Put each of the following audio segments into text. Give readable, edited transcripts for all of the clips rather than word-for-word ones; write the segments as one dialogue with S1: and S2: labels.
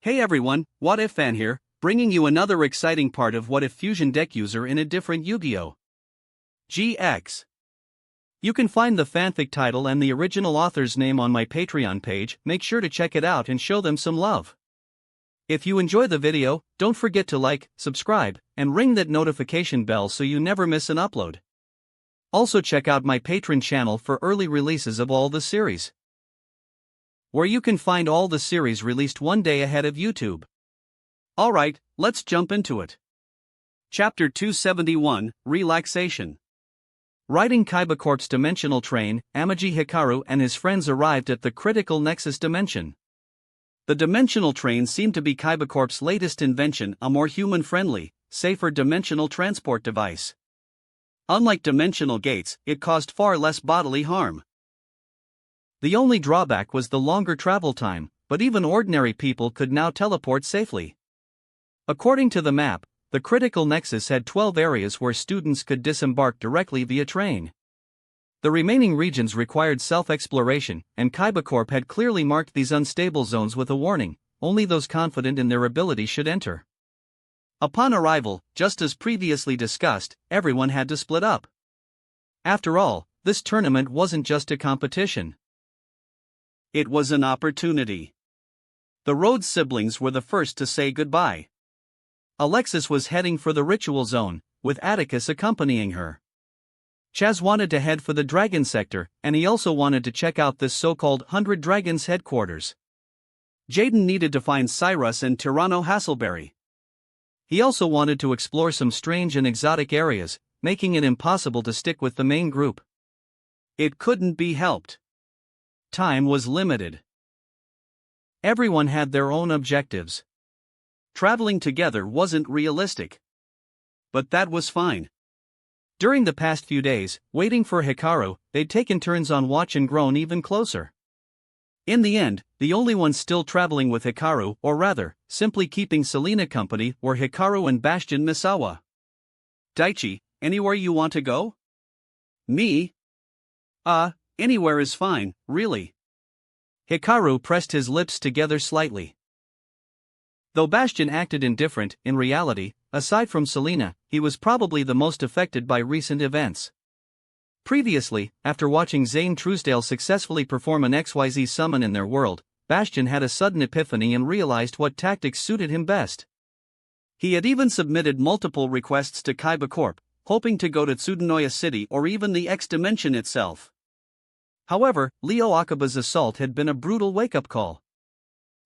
S1: Hey everyone, What If Fan here, bringing you another exciting part of What If Fusion Deck User in a different Yu-Gi-Oh! GX. You can find the fanfic title and the original author's name on my Patreon page. Make sure to check it out and show them some love. If you enjoy the video, don't forget to like, subscribe, and ring that notification bell so you never miss an upload. Also check out my Patreon channel for early releases of all the series, where you can find all the series released one day ahead of YouTube. Alright, let's jump into it. Chapter 271, Relaxation. Riding Kaiba Corp's dimensional train, Amagi Hikaru and his friends arrived at the critical Nexus dimension. The dimensional train seemed to be Kaiba Corp's latest invention, a more human-friendly, safer dimensional transport device. Unlike dimensional gates, it caused far less bodily harm. The only drawback was the longer travel time, but even ordinary people could now teleport safely. According to the map, the critical nexus had 12 areas where students could disembark directly via train. The remaining regions required self-exploration, and Kaiba Corp had clearly marked these unstable zones with a warning: only those confident in their ability should enter. Upon arrival, just as previously discussed, everyone had to split up. After all, this tournament wasn't just a competition. It was an opportunity. The Rhodes siblings were the first to say goodbye. Alexis was heading for the ritual zone, with Atticus accompanying her. Chaz wanted to head for the Dragon Sector, and he also wanted to check out this so-called 100 Dragons headquarters. Jaden needed to find Cyrus and Tyranno Hasselberry. He also wanted to explore some strange and exotic areas, making it impossible to stick with the main group. It couldn't be helped. Time was limited. Everyone had their own objectives. Traveling together wasn't realistic. But that was fine. During the past few days, waiting for Hikaru, they'd taken turns on watch and grown even closer. In the end, the only ones still traveling with Hikaru, or rather, simply keeping Selena company, were Hikaru and Bastion Misawa. Daichi, anywhere you want to go? Me? Anywhere is fine, really. Hikaru pressed his lips together slightly. Though Bastion acted indifferent, in reality, aside from Selena, he was probably the most affected by recent events. Previously, after watching Zane Truesdale successfully perform an XYZ summon in their world, Bastion had a sudden epiphany and realized what tactics suited him best. He had even submitted multiple requests to Kaiba Corp, hoping to go to Tsurunoya City or even the X Dimension itself. However, Leo Akaba's assault had been a brutal wake-up call.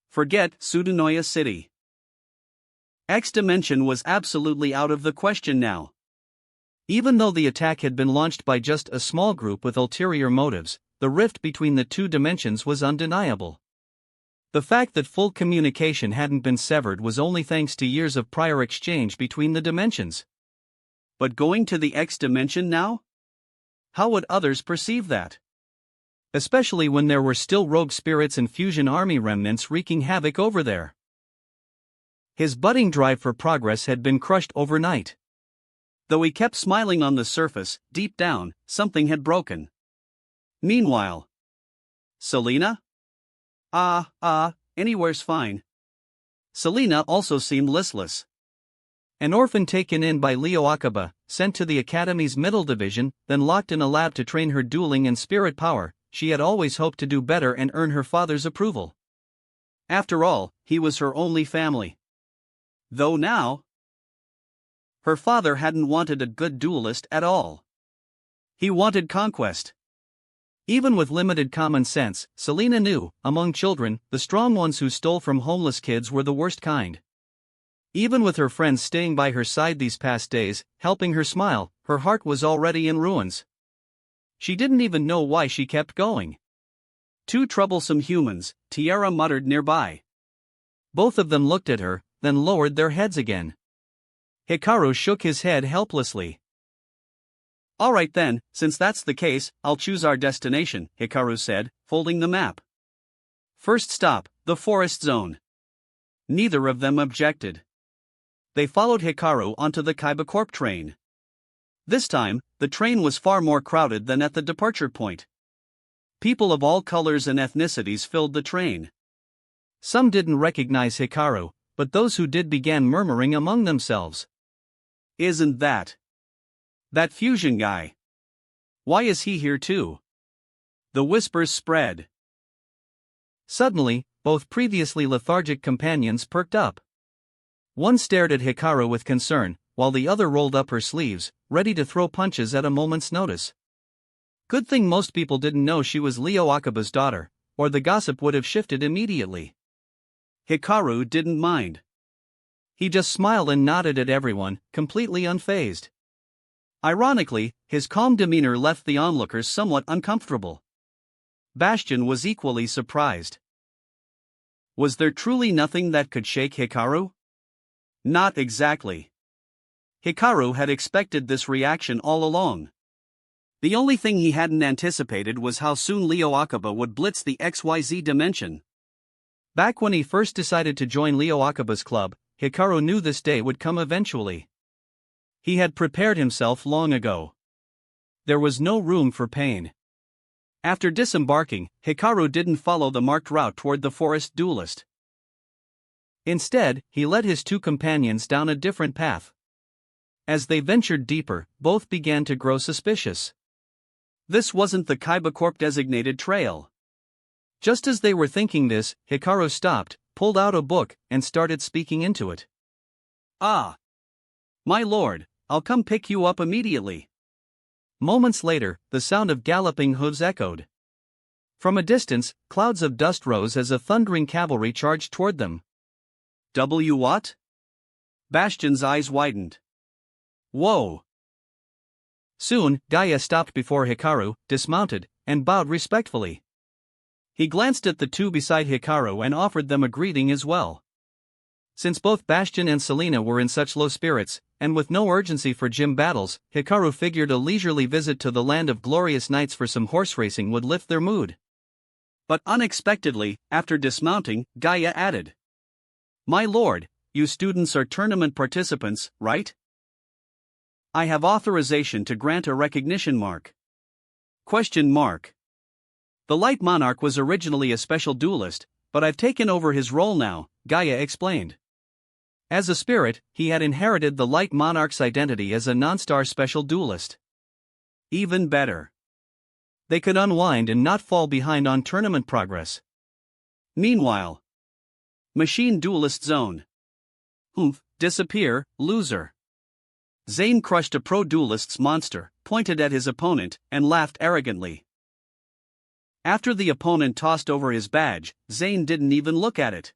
S1: Forget Tsurunoya City. X Dimension was absolutely out of the question now. Even though the attack had been launched by just a small group with ulterior motives, the rift between the two dimensions was undeniable. The fact that full communication hadn't been severed was only thanks to years of prior exchange between the dimensions. But going to the X Dimension now? How would others perceive that? Especially when there were still rogue spirits and fusion army remnants wreaking havoc over there. His budding drive for progress had been crushed overnight. Though he kept smiling on the surface, deep down, something had broken. Meanwhile, Selena? Anywhere's fine. Selena also seemed listless. An orphan taken in by Leo Akaba, sent to the Academy's middle division, then locked in a lab to train her dueling and spirit power, she had always hoped to do better and earn her father's approval. After all, he was her only family. Though now, her father hadn't wanted a good duelist at all. He wanted conquest. Even with limited common sense, Selena knew, among children, the strong ones who stole from homeless kids were the worst kind. Even with her friends staying by her side these past days, helping her smile, her heart was already in ruins. She didn't even know why she kept going. Two troublesome humans, Tiara muttered nearby. Both of them looked at her, then lowered their heads again. Hikaru shook his head helplessly. Alright then, since that's the case, I'll choose our destination, Hikaru said, folding the map. First stop, the forest zone. Neither of them objected. They followed Hikaru onto the Kaiba Corp train. This time, the train was far more crowded than at the departure point. People of all colors and ethnicities filled the train. Some didn't recognize Hikaru, but those who did began murmuring among themselves. Isn't that fusion guy? Why is he here too? The whispers spread. Suddenly, both previously lethargic companions perked up. One stared at Hikaru with concern, while the other rolled up her sleeves, ready to throw punches at a moment's notice. Good thing most people didn't know she was Leo Akaba's daughter, or the gossip would have shifted immediately. Hikaru didn't mind. He just smiled and nodded at everyone, completely unfazed. Ironically, his calm demeanor left the onlookers somewhat uncomfortable. Bastion was equally surprised. Was there truly nothing that could shake Hikaru? Not exactly. Hikaru had expected this reaction all along. The only thing he hadn't anticipated was how soon Leo Akaba would blitz the XYZ dimension. Back when he first decided to join Leo Akaba's club, Hikaru knew this day would come eventually. He had prepared himself long ago. There was no room for pain. After disembarking, Hikaru didn't follow the marked route toward the forest duelist. Instead, he led his two companions down a different path. As they ventured deeper, both began to grow suspicious. This wasn't the Kaiba Corp designated trail. Just as they were thinking this, Hikaru stopped, pulled out a book, and started speaking into it. Ah! My lord, I'll come pick you up immediately. Moments later, the sound of galloping hooves echoed. From a distance, clouds of dust rose as a thundering cavalry charged toward them. What? Bastion's eyes widened. Whoa! Soon, Gaia stopped before Hikaru, dismounted, and bowed respectfully. He glanced at the two beside Hikaru and offered them a greeting as well. Since both Bastion and Selena were in such low spirits, and with no urgency for gym battles, Hikaru figured a leisurely visit to the land of glorious knights for some horse racing would lift their mood. But unexpectedly, after dismounting, Gaia added, "My lord, you students are tournament participants, right? I have authorization to grant a recognition mark." Question mark. The Light Monarch was originally a special duelist, but I've taken over his role now, Gaia explained. As a spirit, he had inherited the Light Monarch's identity as a non-star special duelist. Even better. They could unwind and not fall behind on tournament progress. Meanwhile, Machine Duelist Zone. Disappear, loser. Zane crushed a pro duelist's monster, pointed at his opponent, and laughed arrogantly. After the opponent tossed over his badge, Zane didn't even look at it.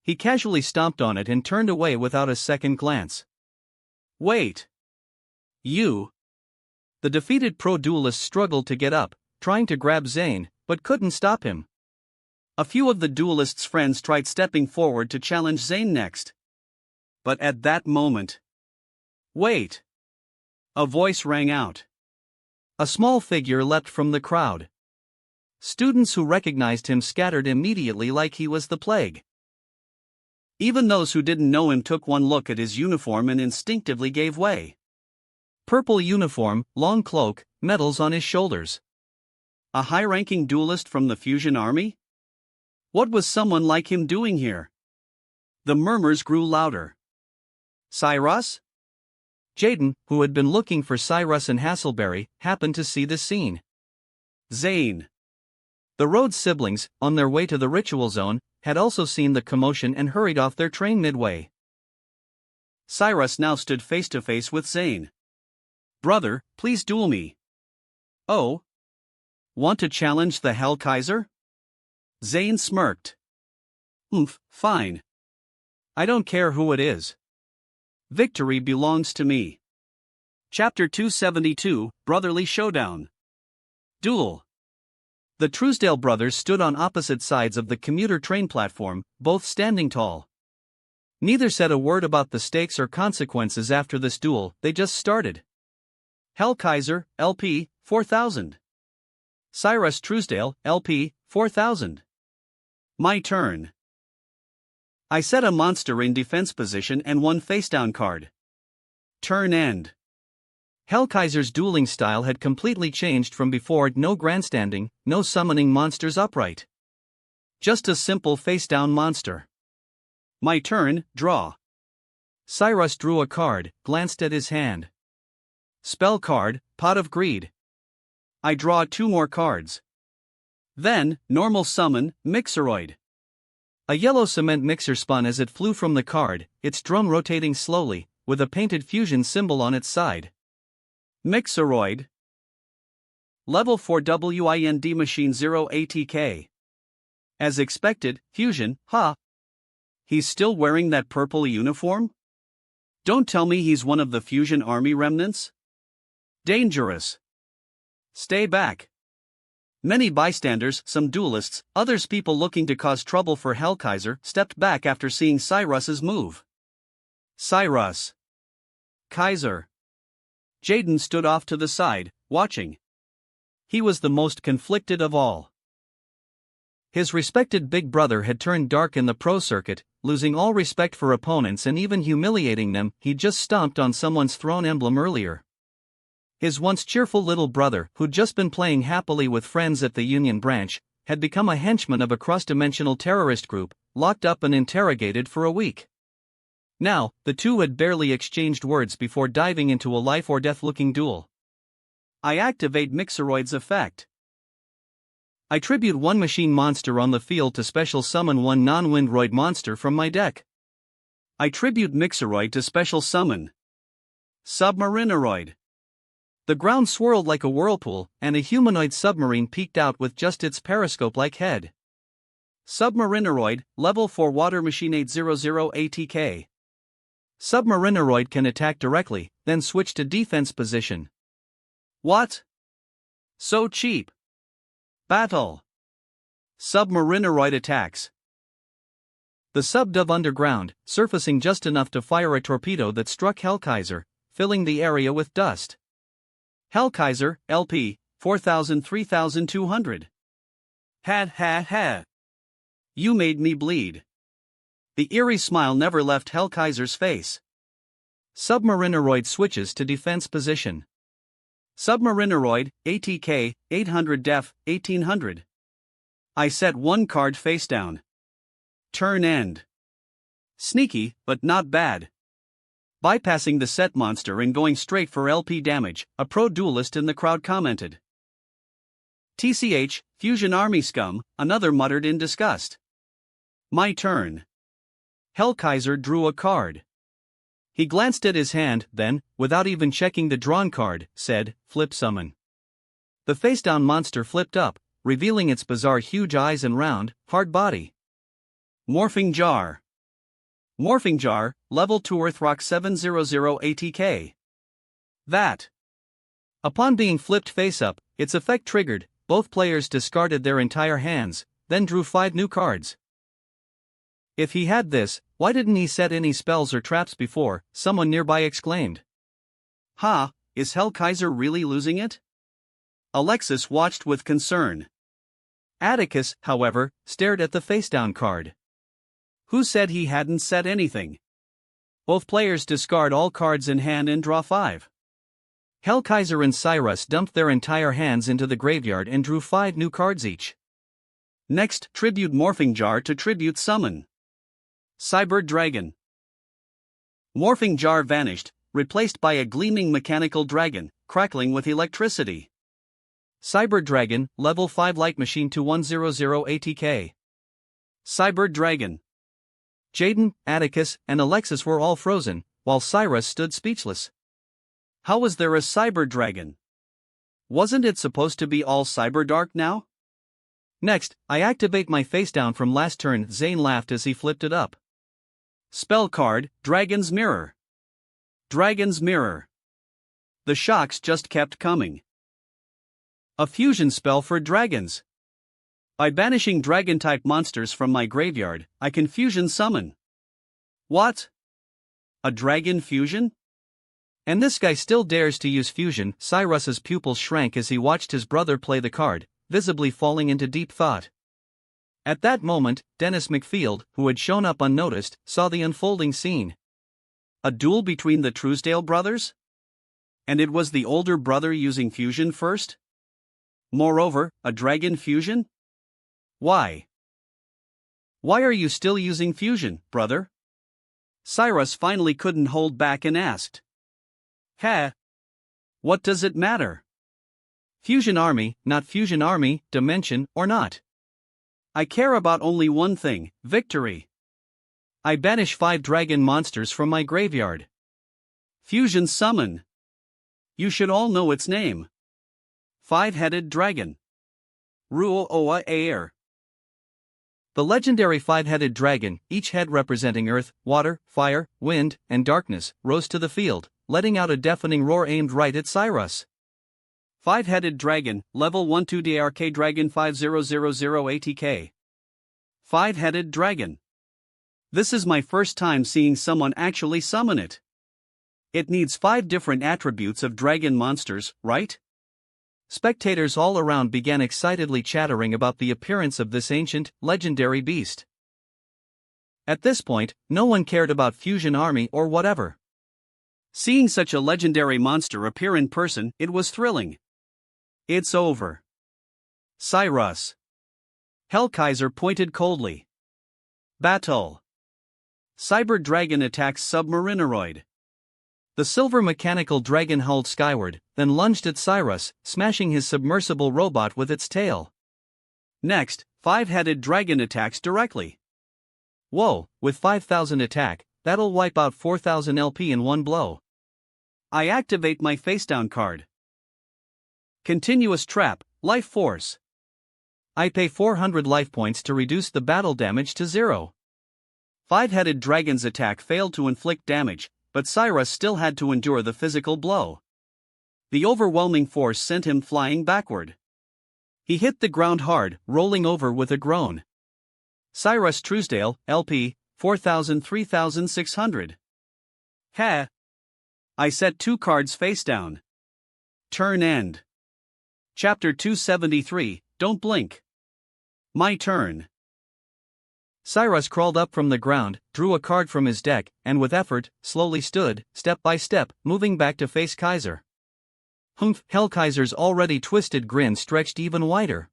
S1: He casually stomped on it and turned away without a second glance. Wait. You. The defeated pro duelist struggled to get up, trying to grab Zane, but couldn't stop him. A few of the duelist's friends tried stepping forward to challenge Zane next. But at that moment. Wait! A voice rang out. A small figure leapt from the crowd. Students who recognized him scattered immediately like he was the plague. Even those who didn't know him took one look at his uniform and instinctively gave way. Purple uniform, long cloak, medals on his shoulders. A high-ranking duelist from the Fusion Army? What was someone like him doing here? The murmurs grew louder. Cyrus? Jaden, who had been looking for Cyrus and Hasselberry, happened to see the scene. Zane. The Rhodes siblings, on their way to the ritual zone, had also seen the commotion and hurried off their train midway. Cyrus now stood face to face with Zane. "Brother, please duel me." "Oh? Want to challenge the Hell Kaiser?" Zane smirked. Fine. I don't care who it is. Victory belongs to me." Chapter 272, Brotherly Showdown. Duel. The Truesdale brothers stood on opposite sides of the commuter train platform, both standing tall. Neither said a word about the stakes or consequences after this duel, they just started. Hell Kaiser, LP, 4000. Cyrus Truesdale, LP, 4000. My turn. I set a monster in defense position and one facedown card. Turn end. Hellkaiser's dueling style had completely changed from before. No grandstanding, no summoning monsters upright. Just a simple face-down monster. My turn, draw. Cyrus drew a card, glanced at his hand. Spell card, Pot of Greed. I draw 2 more cards. Then, normal summon, Mixeroid. A yellow cement mixer spun as it flew from the card, its drum rotating slowly, with a painted fusion symbol on its side. Mixeroid. Level 4 WIND Machine 0 ATK. As expected, fusion, huh? He's still wearing that purple uniform? Don't tell me he's one of the fusion army remnants? Dangerous. Stay back. Many bystanders, some duelists, others people looking to cause trouble for Hellkaiser, stepped back after seeing Cyrus's move. Cyrus. Kaiser. Jaden stood off to the side, watching. He was the most conflicted of all. His respected big brother had turned dark in the pro circuit, losing all respect for opponents and even humiliating them. He'd just stomped on someone's throne emblem earlier. His once cheerful little brother, who'd just been playing happily with friends at the Union Branch, had become a henchman of a cross-dimensional terrorist group, locked up and interrogated for a week. Now, the two had barely exchanged words before diving into a life-or-death-looking duel. I activate Mixeroid's effect. I tribute 1 machine monster on the field to special summon 1 non-Windroid monster from my deck. I tribute Mixeroid to special summon Submarinoroid. The ground swirled like a whirlpool, and a humanoid submarine peeked out with just its periscope-like head. Submarinoroid, Level 4 Water Machine 800 ATK. Submarinoroid can attack directly, then switch to defense position. What? So cheap. Battle. Submarinoroid attacks. The sub dove underground, surfacing just enough to fire a torpedo that struck Hellkaiser, filling the area with dust. Hellkaiser, LP, 3200. Ha. You made me bleed. The eerie smile never left Hellkaiser's face. Submarinoroid switches to defense position. Submarinoroid, ATK, 800 def, 1800. I set 1 card face down. Turn end. Sneaky, but not bad. Bypassing the set monster and going straight for LP damage, a pro duelist in the crowd commented. TCH, Fusion Army scum, another muttered in disgust. My turn. Hellkaiser drew a card. He glanced at his hand, then, without even checking the drawn card, said, Flip summon. The face-down monster flipped up, revealing its bizarre huge eyes and round, hard body. Morphing Jar. Morphing Jar, Level 2 Earthrock 700 ATK. That. Upon being flipped face-up, its effect triggered, both players discarded their entire hands, then drew 5 new cards. If he had this, why didn't he set any spells or traps before? Someone nearby exclaimed. Ha, is Hellkaiser really losing it? Alexis watched with concern. Atticus, however, stared at the face-down card. Who said he hadn't set anything? Both players discard all cards in hand and draw 5. Hellkaiser and Cyrus dumped their entire hands into the graveyard and drew 5 new cards each. Next, tribute Morphing Jar to tribute summon Cyber Dragon. Morphing Jar vanished, replaced by a gleaming mechanical dragon, crackling with electricity. Cyber Dragon, Level 5 Light Machine 2100 ATK. Cyber Dragon. Jaden, Atticus, and Alexis were all frozen, while Cyrus stood speechless. How was there a Cyber Dragon? Wasn't it supposed to be all Cyberdark now? Next, I activate my face-down from last turn. Zane laughed as he flipped it up. Spell card, Dragon's Mirror. Dragon's Mirror. The shocks just kept coming. A fusion spell for dragons. By banishing dragon-type monsters from my graveyard, I can fusion summon. What? A dragon fusion? And this guy still dares to use fusion. Cyrus's pupils shrank as he watched his brother play the card, visibly falling into deep thought. At that moment, Dennis McField, who had shown up unnoticed, saw the unfolding scene. A duel between the Truesdale brothers? And it was the older brother using fusion first? Moreover, a dragon fusion? Why? Why are you still using fusion, brother? Cyrus finally couldn't hold back and asked. Heh. What does it matter? Fusion army, not fusion army, dimension or not. I care about only one thing, victory. I banish 5 dragon monsters from my graveyard. Fusion summon. You should all know its name. 5-headed dragon. Ruo Oa Air. The legendary 5-headed dragon, each head representing earth, water, fire, wind, and darkness, rose to the field, letting out a deafening roar aimed right at Cyrus. 5-headed dragon, level 12 DRK Dragon 5000 ATK. 5-headed dragon. This is my first time seeing someone actually summon it. It needs 5 different attributes of dragon monsters, right? Spectators all around began excitedly chattering about the appearance of this ancient, legendary beast. At this point, no one cared about Fusion Army or whatever. Seeing such a legendary monster appear in person, it was thrilling. It's over. Cyrus. Hellkaiser pointed coldly. Battle. Cyber Dragon attacks Submarinoid. The silver mechanical dragon hulled skyward, then lunged at Cyrus, smashing his submersible robot with its tail. Next, 5-headed dragon attacks directly. Whoa, with 5,000 attack, that'll wipe out 4,000 LP in one blow. I activate my facedown card. Continuous trap, life force. I pay 400 life points to reduce the battle damage to 0. 5-headed dragon's attack failed to inflict damage, but Cyrus still had to endure the physical blow. The overwhelming force sent him flying backward. He hit the ground hard, rolling over with a groan. Cyrus Truesdale, LP, 3600. Heh. I set 2 cards face down. Turn end. Chapter 273, Don't Blink. My turn. Cyrus crawled up from the ground, drew a card from his deck, and with effort, slowly stood, step by step, moving back to face Kaiser. Humph! Hellkaiser's already twisted grin stretched even wider.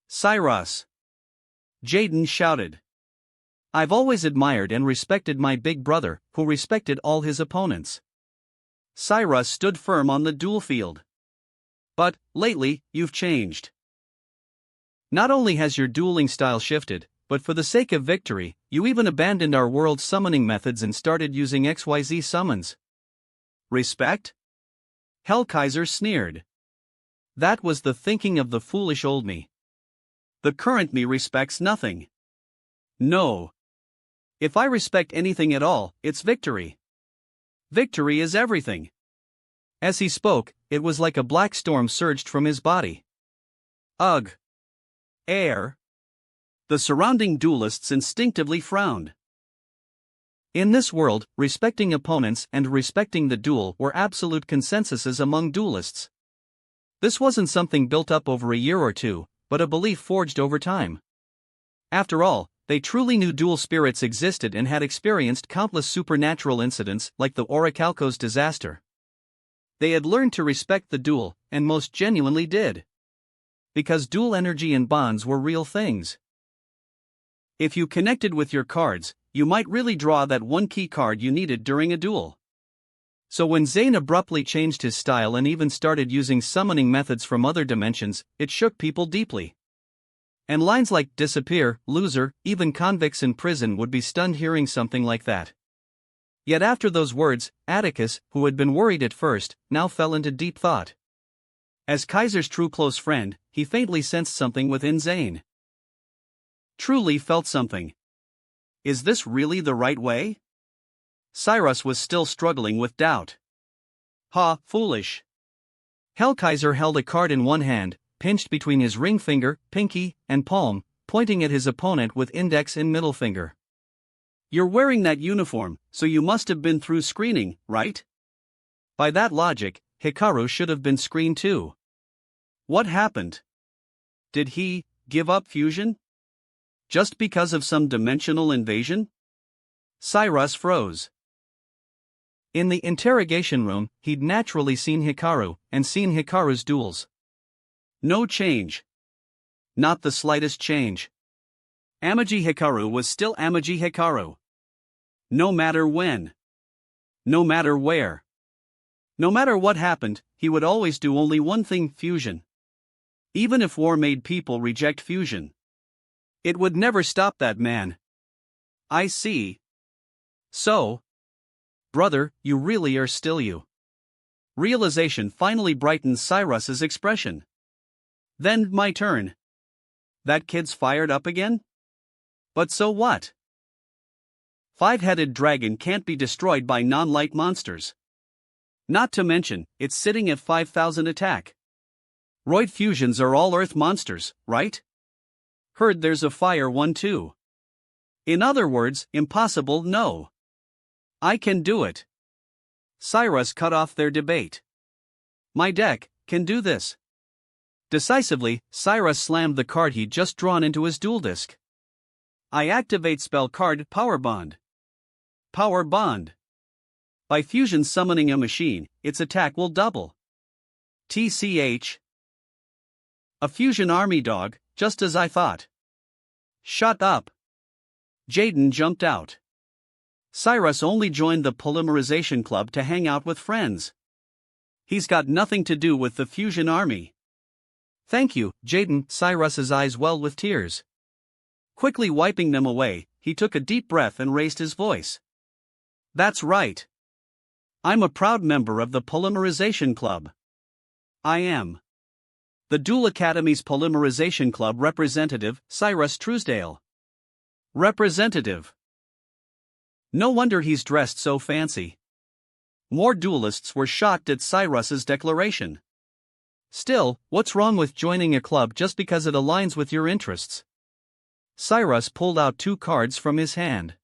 S1: Cyrus! Jaden shouted. I've always admired and respected my big brother, who respected all his opponents. Cyrus stood firm on the duel field. But, lately, you've changed. Not only has your dueling style shifted, but for the sake of victory, you even abandoned our world's summoning methods and started using XYZ summons. Respect? Hellkaiser sneered. That was the thinking of the foolish old me. The current me respects nothing. No. If I respect anything at all, it's victory. Victory is everything. As he spoke, it was like a black storm surged from his body. Ugh. Air. The surrounding duelists instinctively frowned. In this world, respecting opponents and respecting the duel were absolute consensuses among duelists. This wasn't something built up over a year or two, but a belief forged over time. After all, they truly knew duel spirits existed and had experienced countless supernatural incidents like the Orichalcos disaster. They had learned to respect the duel, and most genuinely did. Because duel energy and bonds were real things. If you connected with your cards, you might really draw that one key card you needed during a duel. So when Zane abruptly changed his style and even started using summoning methods from other dimensions, it shook people deeply. And lines like disappear, loser, even convicts in prison would be stunned hearing something like that. Yet after those words, Atticus, who had been worried at first, now fell into deep thought. As Kaiser's true close friend, he faintly sensed something within Zane. Truly felt something. Is this really the right way? Cyrus was still struggling with doubt. Ha, foolish. Hellkaiser held a card in one hand, pinched between his ring finger, pinky, and palm, pointing at his opponent with index and middle finger. You're wearing that uniform, so you must have been through screening, right? By that logic, Hikaru should have been screened too. What happened? Did he give up fusion? Just because of some dimensional invasion? Cyrus froze. In the interrogation room, he'd naturally seen Hikaru, and seen Hikaru's duels. No change. Not the slightest change. Amaji Hikaru was still Amaji Hikaru. No matter when. No matter where. No matter what happened, he would always do only one thing: fusion. Even if war made people reject fusion, it would never stop that man. I see. So, brother, you really are still you. Realization finally brightened Cyrus's expression. Then, my turn. That kid's fired up again? But so what? Five-headed dragon can't be destroyed by non-light monsters. Not to mention, it's sitting at 5,000 attack. Roid fusions are all earth monsters, right? Heard there's a fire one too. In other words, impossible, no. I can do it. Cyrus cut off their debate. My deck can do this. Decisively, Cyrus slammed the card he'd just drawn into his duel disk. I activate spell card Power Bond. Power Bond. By fusion summoning a machine, its attack will double. TCH. A fusion army dog, just as I thought. Shut up. Jaden jumped out. Cyrus only joined the Polymerization Club to hang out with friends. He's got nothing to do with the fusion army. Thank you, Jaden. Cyrus's eyes welled with tears. Quickly wiping them away, he took a deep breath and raised his voice. That's right. I'm a proud member of the Polymerization Club. I am. The Duel Academy's Polymerization Club representative, Cyrus Truesdale. Representative. No wonder he's dressed so fancy. More duelists were shocked at Cyrus's declaration. Still, what's wrong with joining a club just because it aligns with your interests? Cyrus pulled out 2 cards from his hand.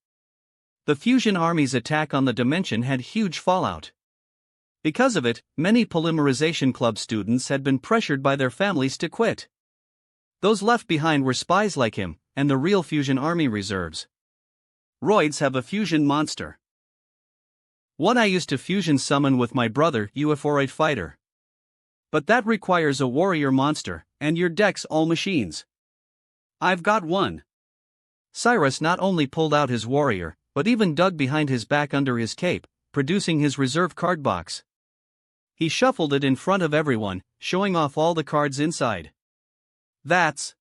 S1: The fusion army's attack on the dimension had huge fallout. Because of it, many Polymerization Club students had been pressured by their families to quit. Those left behind were spies like him, and the real fusion army reserves. Roids have a fusion monster. One I used to fusion summon with my brother, Uforoid Fighter. But that requires a warrior monster, and your deck's all machines. I've got one. Cyrus not only pulled out his warrior, but even dug behind his back under his cape, producing his reserve card box. He shuffled it in front of everyone, showing off all the cards inside. That's...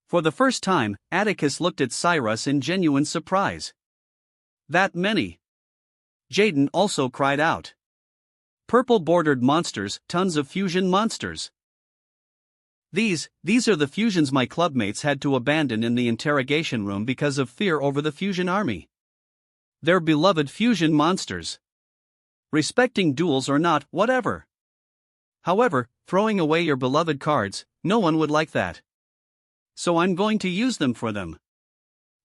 S1: For the first time, Atticus looked at Cyrus in genuine surprise. That many. Jaden also cried out. Purple-bordered monsters, tons of fusion monsters. These are the fusions my clubmates had to abandon in the interrogation room because of fear over the fusion army. Their beloved fusion monsters. Respecting duels or not, whatever. However, throwing away your beloved cards, no one would like that. So I'm going to use them for them.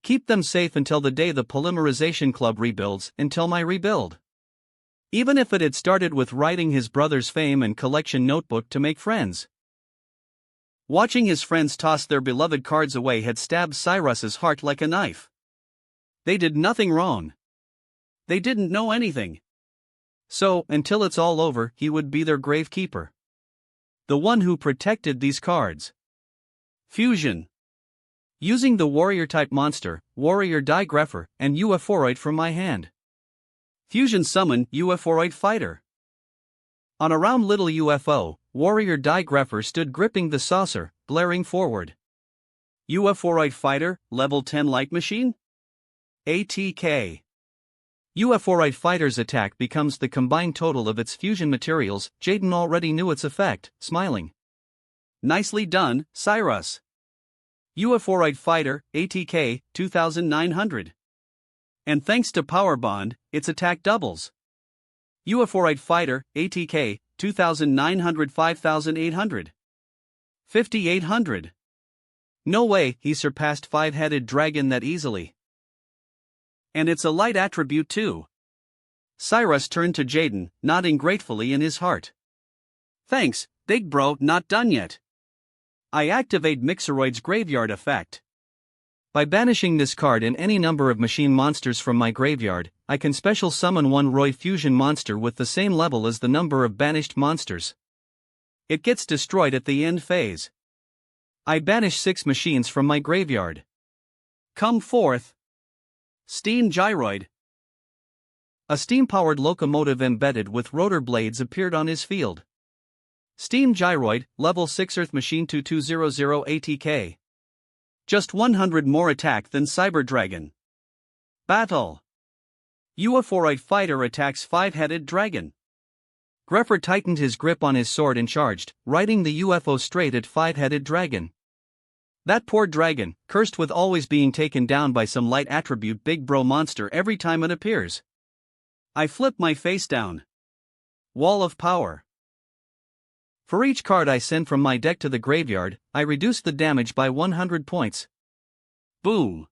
S1: Keep them safe until the day the Polymerization Club rebuilds, until my rebuild. Even if it had started with writing his brother's fame and collection notebook to make friends. Watching his friends toss their beloved cards away had stabbed Cyrus's heart like a knife. They did nothing wrong. They didn't know anything. So, until it's all over, he would be their gravekeeper. The one who protected these cards. Fusion. Using the warrior-type monster, Warrior Digrepher, and Uforoid from my hand. Fusion summon Uforoid Fighter. On a round little UFO, Warrior Digrepher stood gripping the saucer, glaring forward. Uforoid Fighter, level 10 light machine? ATK. Uforoid Fighter's attack becomes the combined total of its fusion materials. Jaden already knew its effect, smiling. Nicely done, Cyrus. Uforoid Fighter, ATK, 2900. And thanks to Power Bond, its attack doubles. Uforoid Fighter, ATK, 2900 5800. 5800. No way he surpassed Five-Headed Dragon that easily. And it's a light attribute too. Cyrus turned to Jaden, nodding gratefully in his heart. Thanks, big bro, not done yet. I activate Mixeroid's graveyard effect. By banishing this card and any number of machine monsters from my graveyard, I can special summon one Roid fusion monster with the same level as the number of banished monsters. It gets destroyed at the end phase. I banish 6 machines from my graveyard. Come forth. Steam gyroid. A steam-powered locomotive embedded with rotor blades appeared on his field. Steam gyroid, level 6 Earth Machine 2200 ATK. Just 100 more attack than Cyber Dragon. Battle. UFOroid fighter attacks five-headed dragon. Grepher tightened his grip on his sword and charged, riding the UFO straight at five-headed dragon. That poor dragon, cursed with always being taken down by some light attribute big bro monster every time it appears. I flip my face down. Wall of power. For each card I send from my deck to the graveyard, I reduce the damage by 100 points. Boom.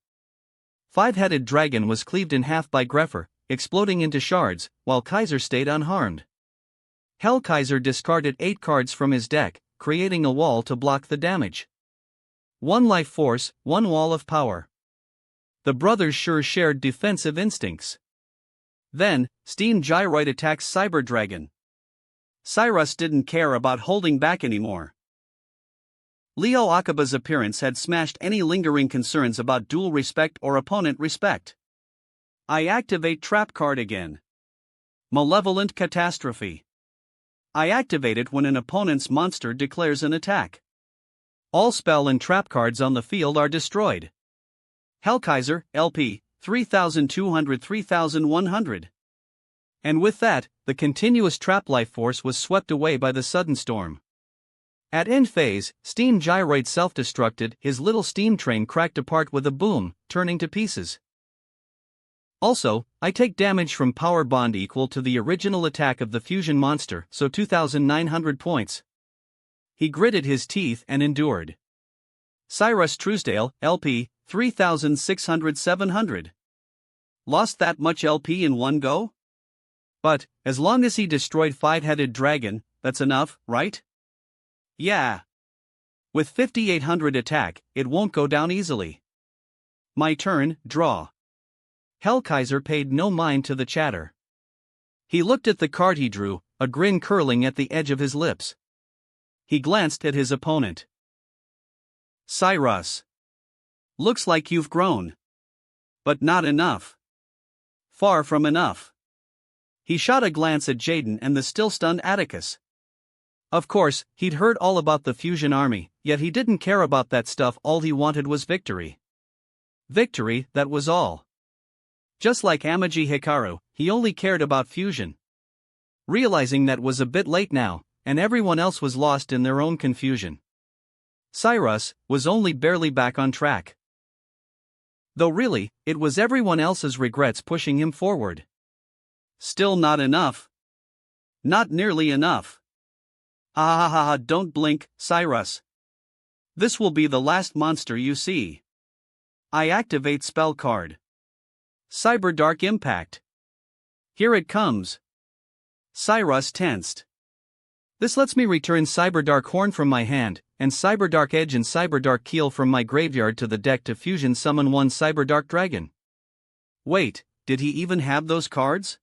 S1: Five-headed dragon was cleaved in half by Grepher, exploding into shards, while Kaiser stayed unharmed. Hell Kaiser discarded 8 cards from his deck, creating a wall to block the damage. 1 life force, 1 wall of power. The brothers sure shared defensive instincts. Then, Steam Gyroid attacks Cyber Dragon. Cyrus didn't care about holding back anymore. Leo Akaba's appearance had smashed any lingering concerns about duel respect or opponent respect. I activate trap card again. Malevolent Catastrophe. I activate it when an opponent's monster declares an attack. All spell and trap cards on the field are destroyed. Hellkaiser, LP, 3200-3100. And with that, the continuous trap life force was swept away by the sudden storm. At end phase, Steam Gyroid self-destructed, his little steam train cracked apart with a boom, turning to pieces. Also, I take damage from power bond equal to the original attack of the fusion monster, so 2,900 points. He gritted his teeth and endured. Cyrus Truesdale, LP, 3,600-700. Lost that much LP in one go? But, as long as he destroyed five-headed dragon, that's enough, right? Yeah. With 5,800 attack, it won't go down easily. My turn, draw. Hellkaiser paid no mind to the chatter. He looked at the card he drew, a grin curling at the edge of his lips. He glanced at his opponent. Cyrus. Looks like you've grown. But not enough. Far from enough. He shot a glance at Jaden and the still-stunned Atticus. Of course, he'd heard all about the fusion army, yet he didn't care about that stuff. All he wanted was victory. Victory, that was all. Just like Amaji Hikaru, he only cared about fusion. Realizing that was a bit late now, and everyone else was lost in their own confusion. Cyrus was only barely back on track. Though really, it was everyone else's regrets pushing him forward. Still not enough. Not nearly enough. Don't blink, Cyrus. This will be the last monster you see. I activate spell card. Cyberdark Impact. Here it comes. Cyrus tensed. This lets me return Cyberdark Horn from my hand, and Cyberdark Edge and Cyberdark Keel from my graveyard to the deck to fusion summon one Cyberdark Dragon. Wait, did he even have those cards?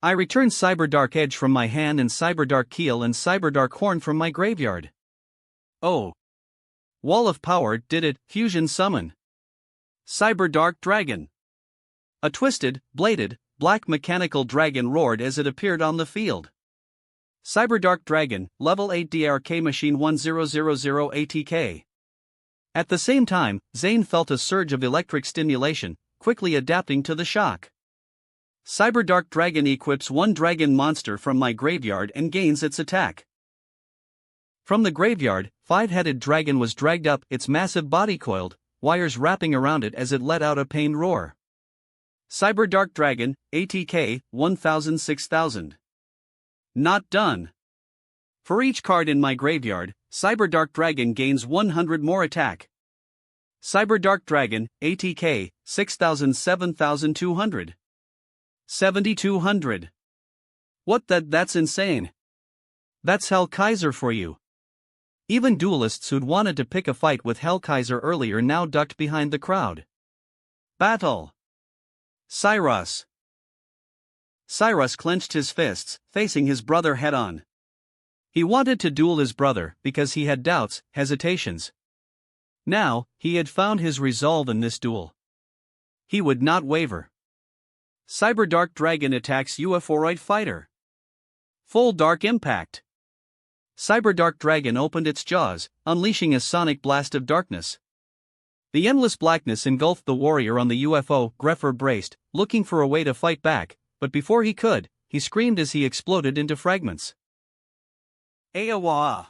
S1: I return Cyberdark Edge from my hand and Cyberdark Keel and Cyberdark Horn from my graveyard. Oh. Wall of Power did it, fusion summon. Cyberdark Dragon. A twisted, bladed, black mechanical dragon roared as it appeared on the field. Cyberdark Dragon, level 8 DRK Machine 1000 ATK. At the same time, Zane felt a surge of electric stimulation, quickly adapting to the shock. Cyberdark Dragon equips one dragon monster from my graveyard and gains its attack. From the graveyard, five-headed dragon was dragged up, its massive body coiled, wires wrapping around it as it let out a pained roar. Cyberdark Dragon, ATK, 1000-6000. Not done. For each card in my graveyard, Cyberdark Dragon gains 100 more attack. Cyberdark Dragon, ATK, 6,000-7,200. 7,200. That's insane. That's Hellkaiser for you. Even duelists who'd wanted to pick a fight with Hellkaiser earlier now ducked behind the crowd. Battle. Cyrus. Cyrus clenched his fists, facing his brother head-on. He wanted to duel his brother because he had doubts, hesitations. Now, he had found his resolve in this duel. He would not waver. Cyber Dark Dragon attacks UFOroid fighter. Full Dark Impact. Cyber Dark Dragon opened its jaws, unleashing a sonic blast of darkness. The endless blackness engulfed the warrior on the UFO. Grepher braced, looking for a way to fight back, but before he could, he screamed as he exploded into fragments. Awa!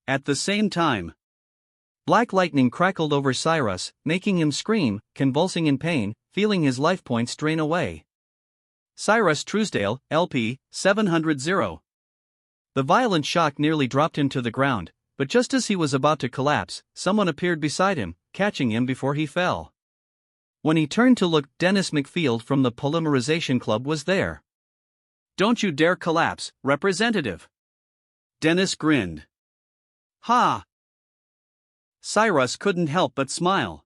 S1: At the same time, black lightning crackled over Cyrus, making him scream, convulsing in pain, feeling his life points drain away. Cyrus Truesdale, LP, 700. The violent shock nearly dropped him to the ground, but just as he was about to collapse, someone appeared beside him, catching him before he fell. When he turned to look, Dennis McField from the Polymerization Club was there. "Don't you dare collapse, Representative." Dennis grinned. "Ha!" Cyrus couldn't help but smile.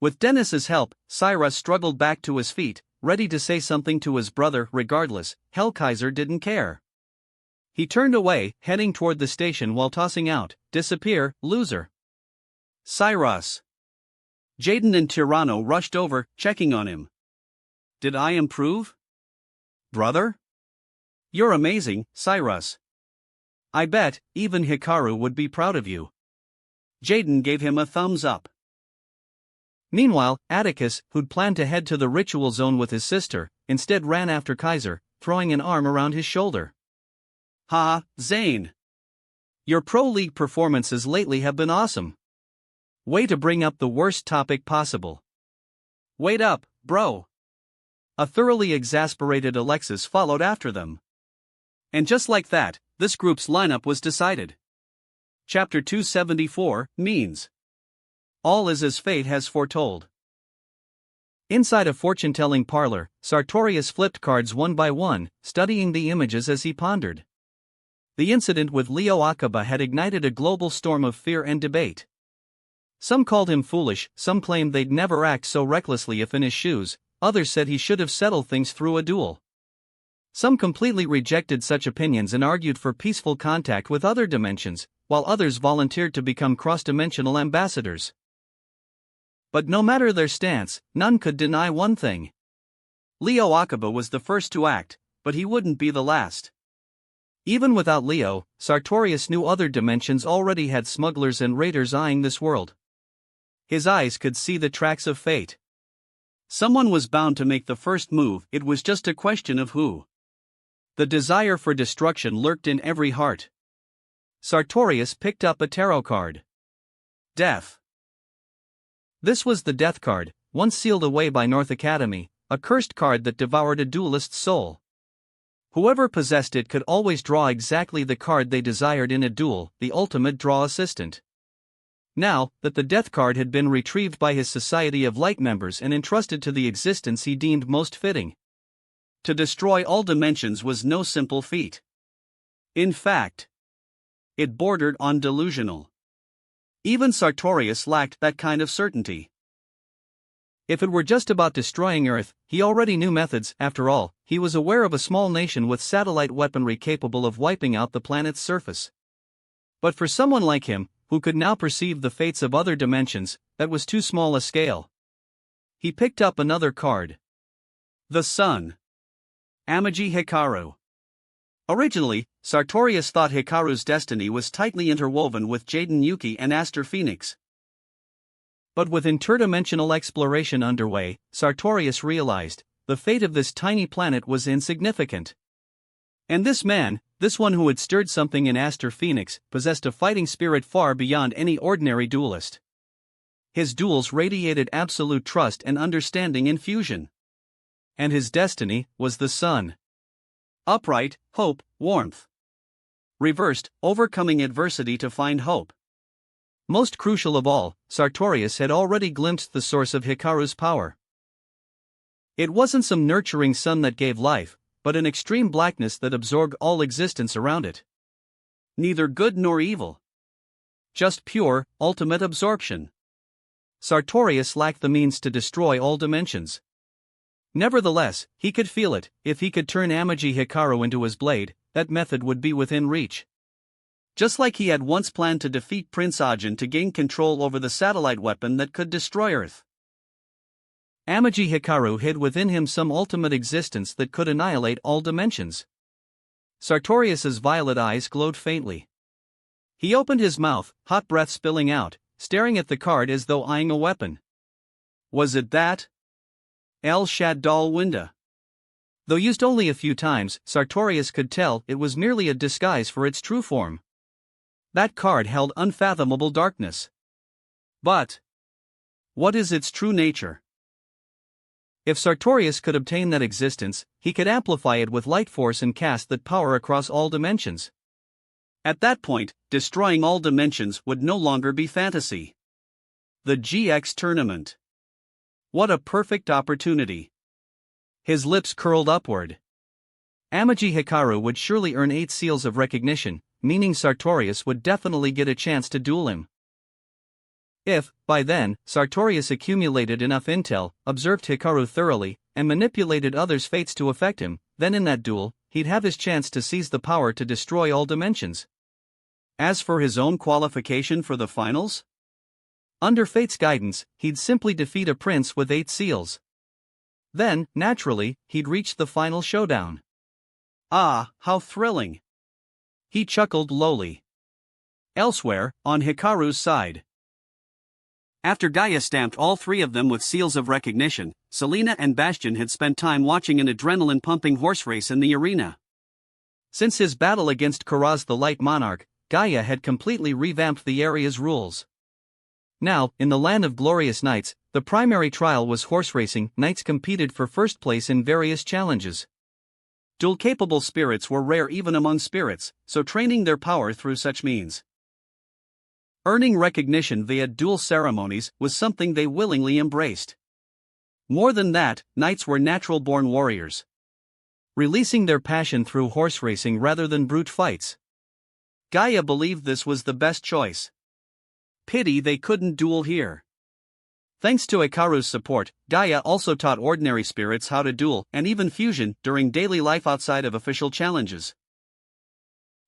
S1: With Dennis's help, Cyrus struggled back to his feet, ready to say something to his brother. Regardless, Hellkaiser didn't care. He turned away, heading toward the station while tossing out, "Disappear, loser." Cyrus. Jaden and Tyranno rushed over, checking on him. "Did I improve? Brother? You're amazing, Cyrus. I bet even Hikaru would be proud of you." Jaden gave him a thumbs up. Meanwhile, Atticus, who'd planned to head to the ritual zone with his sister, instead ran after Kaiser, throwing an arm around his shoulder. "Ha, Zane. Your Pro League performances lately have been awesome. Way to bring up the worst topic possible." "Wait up, bro." A thoroughly exasperated Alexis followed after them. And just like that, this group's lineup was decided. Chapter 274, Means. All is as fate has foretold. Inside a fortune-telling parlor, Sartorius flipped cards one by one, studying the images as he pondered. The incident with Leo Akaba had ignited a global storm of fear and debate. Some called him foolish, some claimed they'd never act so recklessly if in his shoes, others said he should have settled things through a duel. Some completely rejected such opinions and argued for peaceful contact with other dimensions, while others volunteered to become cross-dimensional ambassadors. But no matter their stance, none could deny one thing. Leo Akaba was the first to act, but he wouldn't be the last. Even without Leo, Sartorius knew other dimensions already had smugglers and raiders eyeing this world. His eyes could see the tracks of fate. Someone was bound to make the first move, it was just a question of who. The desire for destruction lurked in every heart. Sartorius picked up a tarot card. Death. This was the Death card, once sealed away by North Academy, a cursed card that devoured a duelist's soul. Whoever possessed it could always draw exactly the card they desired in a duel, the ultimate draw assistant. Now that the Death card had been retrieved by his Society of Light members and entrusted to the existence he deemed most fitting, to destroy all dimensions was no simple feat. In fact, it bordered on delusional. Even Sartorius lacked that kind of certainty. If it were just about destroying Earth, he already knew methods. After all, he was aware of a small nation with satellite weaponry capable of wiping out the planet's surface. But for someone like him, who could now perceive the fates of other dimensions, that was too small a scale. He picked up another card. The Sun. Amagi Hikaru. Originally, Sartorius thought Hikaru's destiny was tightly interwoven with Jaden Yuki and Aster Phoenix. But with interdimensional exploration underway, Sartorius realized the fate of this tiny planet was insignificant. And this man, this one who had stirred something in Aster Phoenix, possessed a fighting spirit far beyond any ordinary duelist. His duels radiated absolute trust and understanding in fusion. And his destiny was the sun. Upright, hope, warmth. Reversed, overcoming adversity to find hope. Most crucial of all, Sartorius had already glimpsed the source of Hikaru's power. It wasn't some nurturing sun that gave life, but an extreme blackness that absorbed all existence around it. Neither good nor evil. Just pure, ultimate absorption. Sartorius lacked the means to destroy all dimensions. Nevertheless, he could feel it. If he could turn Amagi Hikaru into his blade, that method would be within reach. Just like he had once planned to defeat Prince Ajin to gain control over the satellite weapon that could destroy Earth. Amaji Hikaru hid within him some ultimate existence that could annihilate all dimensions. Sartorius's violet eyes glowed faintly. He opened his mouth, hot breath spilling out, staring at the card as though eyeing a weapon. Was it that? El Shaddal Winda. Though used only a few times, Sartorius could tell it was merely a disguise for its true form. That card held unfathomable darkness. But what is its true nature? If Sartorius could obtain that existence, he could amplify it with light force and cast that power across all dimensions. At that point, destroying all dimensions would no longer be fantasy. The GX tournament. What a perfect opportunity. His lips curled upward. Amaji Hikaru would surely earn 8 seals of recognition, meaning Sartorius would definitely get a chance to duel him. If, by then, Sartorius accumulated enough intel, observed Hikaru thoroughly, and manipulated others' fates to affect him, then in that duel, he'd have his chance to seize the power to destroy all dimensions. As for his own qualification for the finals? Under fate's guidance, he'd simply defeat a prince with 8 seals. Then, naturally, he'd reach the final showdown. Ah, how thrilling! He chuckled lowly. Elsewhere, on Hikaru's side. After Gaia stamped all 3 of them with seals of recognition, Selena and Bastion had spent time watching an adrenaline-pumping horse race in the arena. Since his battle against Karaz the Light Monarch, Gaia had completely revamped the area's rules. Now, in the land of glorious knights, the primary trial was horse racing. Knights competed for first place in various challenges. Duel-capable spirits were rare even among spirits, so training their power through such means. Earning recognition via duel ceremonies was something they willingly embraced. More than that, knights were natural-born warriors, releasing their passion through horse racing rather than brute fights. Gaia believed this was the best choice. Pity they couldn't duel here. Thanks to Hikaru's support, Gaia also taught ordinary spirits how to duel and even fusion during daily life outside of official challenges.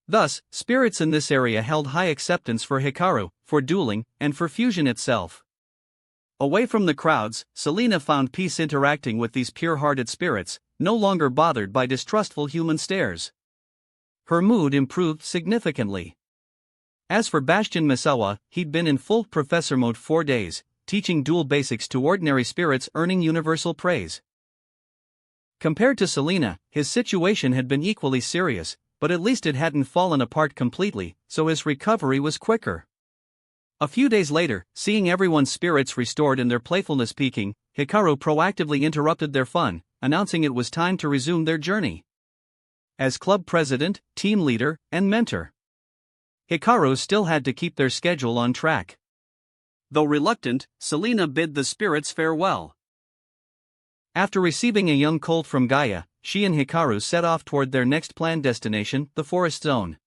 S1: Thus, spirits in this area held high acceptance for Hikaru, for dueling, and for fusion itself. Away from the crowds, Selena found peace interacting with these pure-hearted spirits, no longer bothered by distrustful human stares. Her mood improved significantly. As for Bastion Misawa, he'd been in full professor mode 4 days, teaching duel basics to ordinary spirits, earning universal praise. Compared to Selena, his situation had been equally serious, but at least it hadn't fallen apart completely, so his recovery was quicker. A few days later, seeing everyone's spirits restored and their playfulness peaking, Hikaru proactively interrupted their fun, announcing it was time to resume their journey. As club president, team leader, and mentor, Hikaru still had to keep their schedule on track. Though reluctant, Selena bid the spirits farewell. After receiving a young colt from Gaia, she and Hikaru set off toward their next planned destination, the Forest Zone.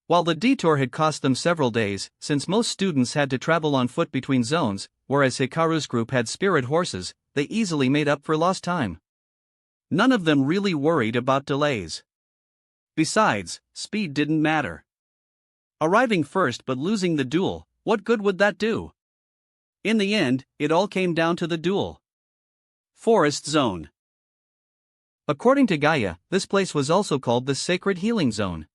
S1: While the detour had cost them several days, since most students had to travel on foot between zones, whereas Hikaru's group had spirit horses, they easily made up for lost time. None of them really worried about delays. Besides, speed didn't matter. Arriving first but losing the duel, what good would that do? In the end, it all came down to the duel. Forest Zone. According to Gaia, this place was also called the Sacred Healing Zone.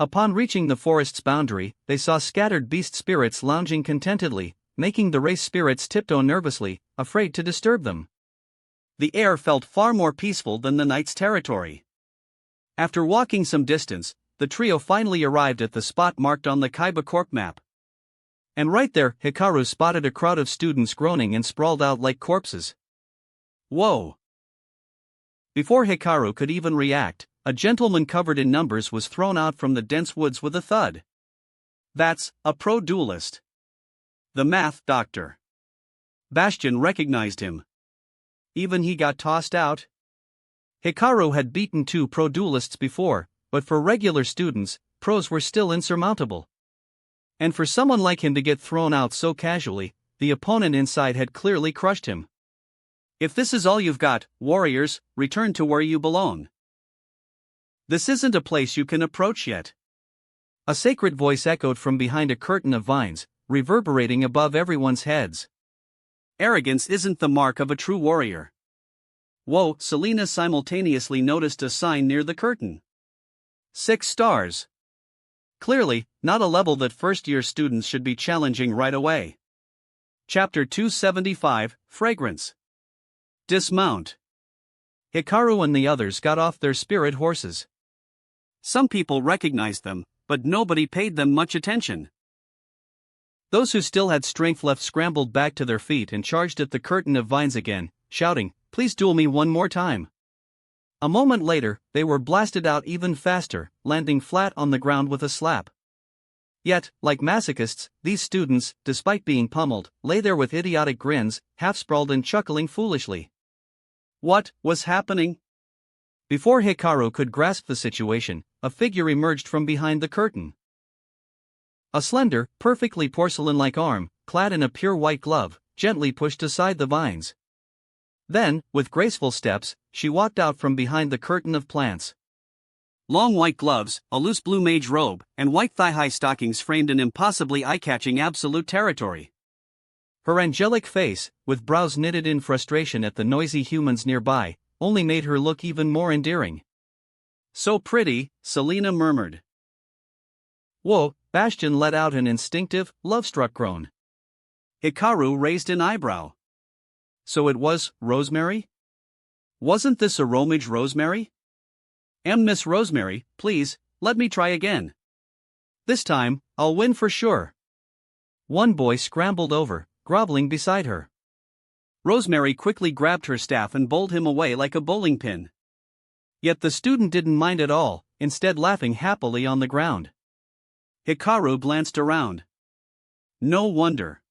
S1: Upon reaching the forest's boundary, they saw scattered beast spirits lounging contentedly, making the race spirits tiptoe nervously, afraid to disturb them. The air felt far more peaceful than the knight's territory. After walking some distance, the trio finally arrived at the spot marked on the Kaiba Corp map. And right there, Hikaru spotted a crowd of students groaning and sprawled out like corpses. Whoa! Before Hikaru could even react, a gentleman covered in numbers was thrown out from the dense woods with a thud. That's a pro duelist. The math doctor. Bastion recognized him. Even he got tossed out. Hikaru had beaten 2 pro duelists before, but for regular students, pros were still insurmountable. And for someone like him to get thrown out so casually, the opponent inside had clearly crushed him. If this is all you've got, warriors, return to where you belong. This isn't a place you can approach yet. A sacred voice echoed from behind a curtain of vines, reverberating above everyone's heads. Arrogance isn't the mark of a true warrior. Whoa! Selena simultaneously noticed a sign near the curtain. 6 stars. Clearly, not a level that first-year students should be challenging right away. Chapter 275, Fragrance. Dismount. Hikaru and the others got off their spirit horses. Some people recognized them, but nobody paid them much attention. Those who still had strength left scrambled back to their feet and charged at the curtain of vines again, shouting, "Please duel me one more time." A moment later, they were blasted out even faster, landing flat on the ground with a slap. Yet, like masochists, these students, despite being pummeled, lay there with idiotic grins, half-sprawled and chuckling foolishly. What was happening? Before Hikaru could grasp the situation, a figure emerged from behind the curtain. A slender, perfectly porcelain-like arm, clad in a pure white glove, gently pushed aside the vines. Then, with graceful steps, she walked out from behind the curtain of plants. Long white gloves, a loose blue mage robe, and white thigh-high stockings framed an impossibly eye-catching absolute territory. Her angelic face, with brows knitted in frustration at the noisy humans nearby, only made her look even more endearing. "So pretty," Selena murmured. Whoa! Bastion let out an instinctive, love-struck groan. Hikaru raised an eyebrow. So it was Rosemary? Wasn't this a Romage Rosemary? Miss Rosemary, please, let me try again. This time, I'll win for sure. One boy scrambled over, groveling beside her. Rosemary quickly grabbed her staff and bowled him away like a bowling pin. Yet the student didn't mind at all, instead laughing happily on the ground. Hikaru glanced around. No wonder.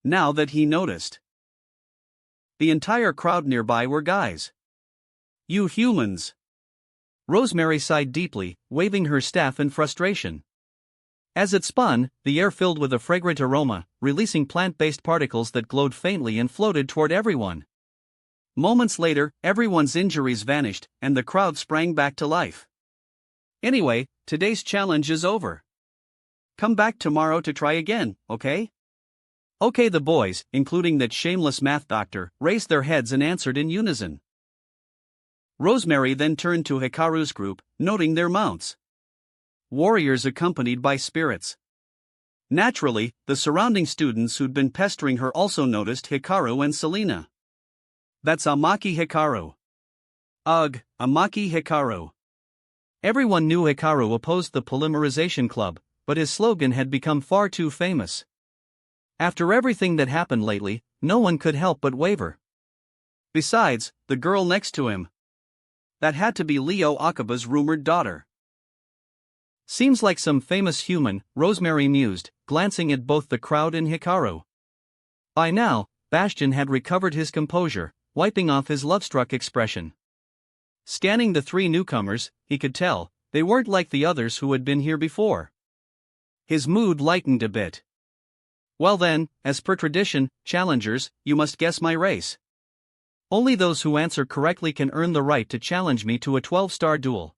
S1: Now that he noticed. The entire crowd nearby were guys. You humans. Rosemary sighed deeply, waving her staff in frustration. As it spun, the air filled with a fragrant aroma, releasing plant-based particles that glowed faintly and floated toward everyone. Moments later, everyone's injuries vanished, and the crowd sprang back to life. Anyway, today's challenge is over. Come back tomorrow to try again, okay? Okay, the boys, including that shameless math doctor, raised their heads and answered in unison. Rosemary then turned to Hikaru's group, noting their mounts. Warriors accompanied by spirits. Naturally, the surrounding students who'd been pestering her also noticed Hikaru and Selena. That's Amaki Hikaru. Ugh, Amaki Hikaru. Everyone knew Hikaru opposed the Polymerization Club, but his slogan had become far too famous. After everything that happened lately, no one could help but waver. Besides, the girl next to him. That had to be Leo Akaba's rumored daughter. Seems like some famous human, Rosemary mused, glancing at both the crowd and Hikaru. By now, Bastion had recovered his composure, wiping off his love-struck expression. Scanning the 3 newcomers, he could tell, they weren't like the others who had been here before. His mood lightened a bit. Well then, as per tradition, challengers, you must guess my race. Only those who answer correctly can earn the right to challenge me to a 12-star duel.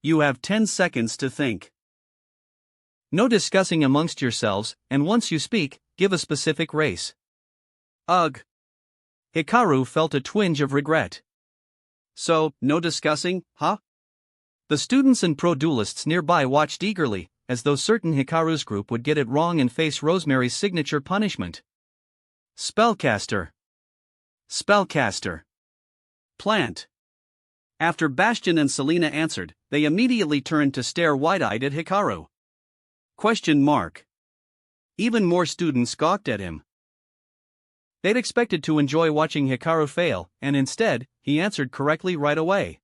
S1: You have 10 seconds to think. No discussing amongst yourselves, and once you speak, give a specific race. Ugh. Hikaru felt a twinge of regret. So, no discussing, huh? The students and pro-duelists nearby watched eagerly, as though certain Hikaru's group would get it wrong and face Rosemary's signature punishment. Spellcaster. Spellcaster. Plant. After Bastion and Selena answered, they immediately turned to stare wide-eyed at Hikaru. Question mark. Even more students gawked at him. They'd expected to enjoy watching Hikaru fail, and instead, he answered correctly right away.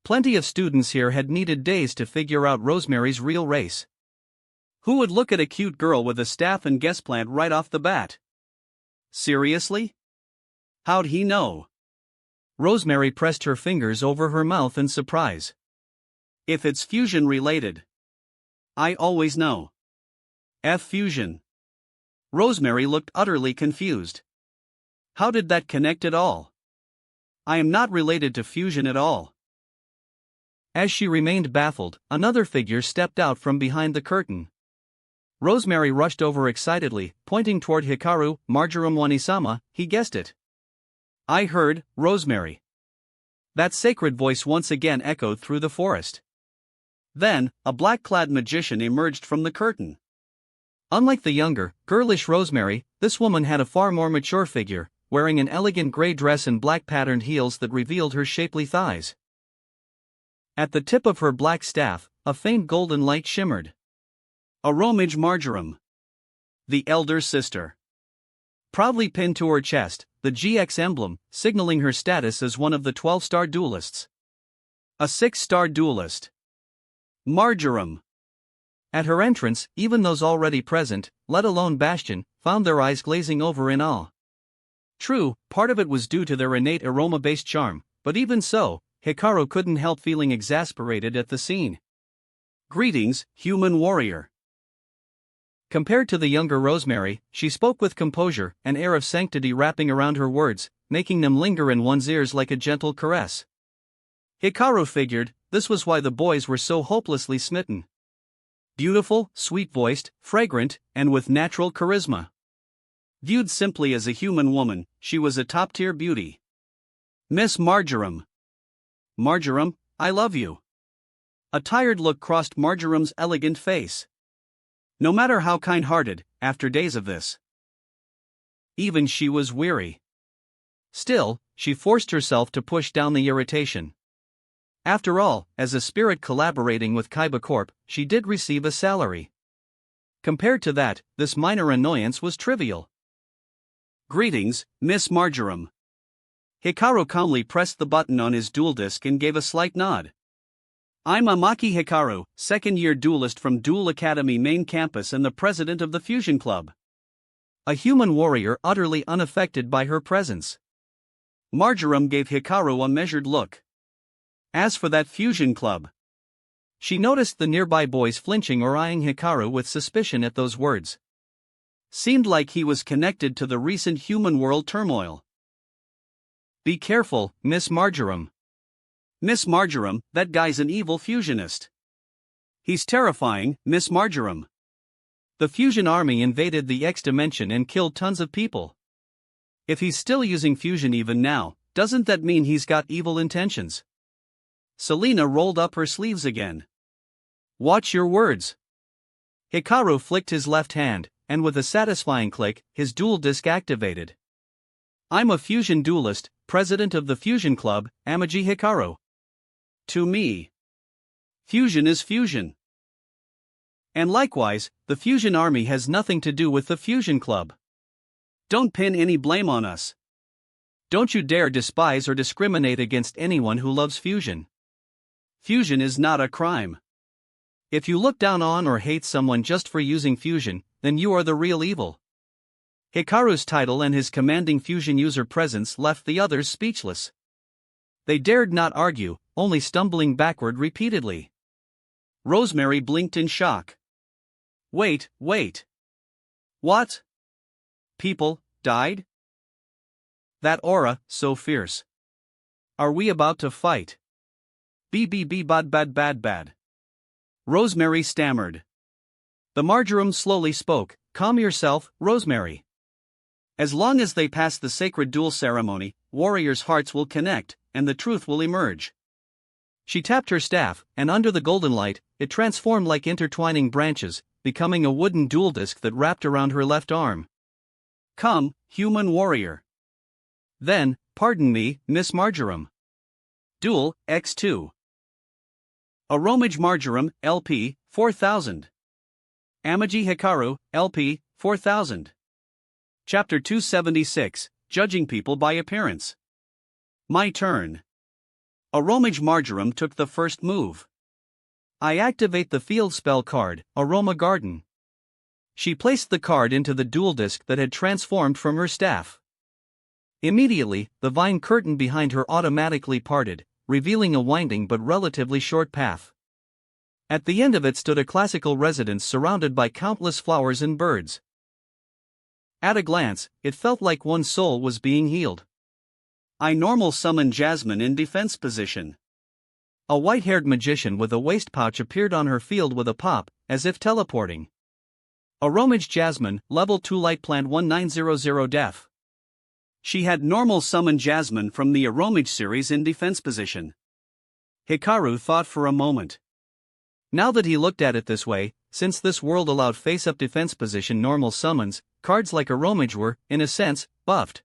S1: Plenty of students here had needed days to figure out Rosemary's real race. Who would look at a cute girl with a staff and guess plant right off the bat? Seriously? How'd he know? Rosemary pressed her fingers over her mouth in surprise. If it's fusion related. I always know. Fusion. Rosemary looked utterly confused. How did that connect at all? I am not related to fusion at all. As she remained baffled, another figure stepped out from behind the curtain. Rosemary rushed over excitedly, pointing toward Hikaru. Marjoram Wanisama, he guessed it. I heard, Rosemary. That sacred voice once again echoed through the forest. Then, a black-clad magician emerged from the curtain. Unlike the younger, girlish Rosemary, this woman had a far more mature figure, wearing an elegant gray dress and black patterned heels that revealed her shapely thighs. At the tip of her black staff, a faint golden light shimmered. Aromage Marjoram, the elder sister. Proudly pinned to her chest, the GX emblem, signaling her status as one of the 12-star duelists. A 6-star duelist. Marjoram. At her entrance, even those already present, let alone Bastion, found their eyes glazing over in awe. True, part of it was due to their innate aroma-based charm, but even so, Hikaru couldn't help feeling exasperated at the scene. Greetings, human warrior. Compared to the younger Rosemary, she spoke with composure, an air of sanctity wrapping around her words, making them linger in one's ears like a gentle caress. Hikaru figured, this was why the boys were so hopelessly smitten. Beautiful, sweet-voiced, fragrant, and with natural charisma. Viewed simply as a human woman, she was a top-tier beauty. Miss Marjoram. Marjoram, I love you. A tired look crossed Marjoram's elegant face. No matter how kind-hearted, after days of this, even she was weary. Still, she forced herself to push down the irritation. After all, as a spirit collaborating with Kaiba Corp, she did receive a salary. Compared to that, this minor annoyance was trivial. Greetings, Miss Marjoram. Hikaru calmly pressed the button on his duel disk and gave a slight nod. I'm Amaki Hikaru, second-year duelist from Duel Academy main campus and the president of the Fusion Club. A human warrior utterly unaffected by her presence. Marjoram gave Hikaru a measured look. As for that Fusion Club, she noticed the nearby boys flinching or eyeing Hikaru with suspicion at those words. Seemed like he was connected to the recent human world turmoil. Be careful, Miss Marjoram. Miss Marjoram, that guy's an evil fusionist. He's terrifying, Miss Marjoram. The fusion army invaded the X dimension and killed tons of people. If he's still using fusion even now, doesn't that mean he's got evil intentions? Selena rolled up her sleeves again. Watch your words. Hikaru flicked his left hand, and with a satisfying click, his duel disc activated. I'm a fusion duelist, president of the Fusion Club, Amagi Hikaru. To me, fusion is fusion. And likewise, the Fusion Army has nothing to do with the Fusion Club. Don't pin any blame on us. Don't you dare despise or discriminate against anyone who loves fusion. Fusion is not a crime. If you look down on or hate someone just for using fusion, then you are the real evil. Hikaru's title and his commanding fusion user presence left the others speechless. They dared not argue, only stumbling backward repeatedly. Rosemary blinked in shock. Wait. What? People died? That aura, so fierce. Are we about to fight? Bad. Rosemary stammered. The Marjoram slowly spoke, calm yourself, Rosemary. As long as they pass the sacred duel ceremony, warriors' hearts will connect, and the truth will emerge. She tapped her staff, and under the golden light, it transformed like intertwining branches, becoming a wooden duel disc that wrapped around her left arm. Come, human warrior. Then, pardon me, Miss Marjoram. Duel, X2. Aromage Marjoram, LP, 4000. Amagi Hikaru, LP, 4000. Chapter 276, Judging People by Appearance. My turn. Aromage Marjoram took the first move. I activate the field spell card, Aroma Garden. She placed the card into the duel disc that had transformed from her staff. Immediately, the vine curtain behind her automatically parted, revealing a winding but relatively short path. At the end of it stood a classical residence surrounded by countless flowers and birds. At a glance, it felt like one's soul was being healed. I normal summon Jasmine in defense position. A white-haired magician with a waist pouch appeared on her field with a pop, as if teleporting. Aromage Jasmine, Level 2 Light Plant 1900 Def. She had normal summon Jasmine from the Aromage series in defense position. Hikaru thought for a moment. Now that he looked at it this way, since this world allowed face-up defense position normal summons, cards like Aromage were, in a sense, buffed.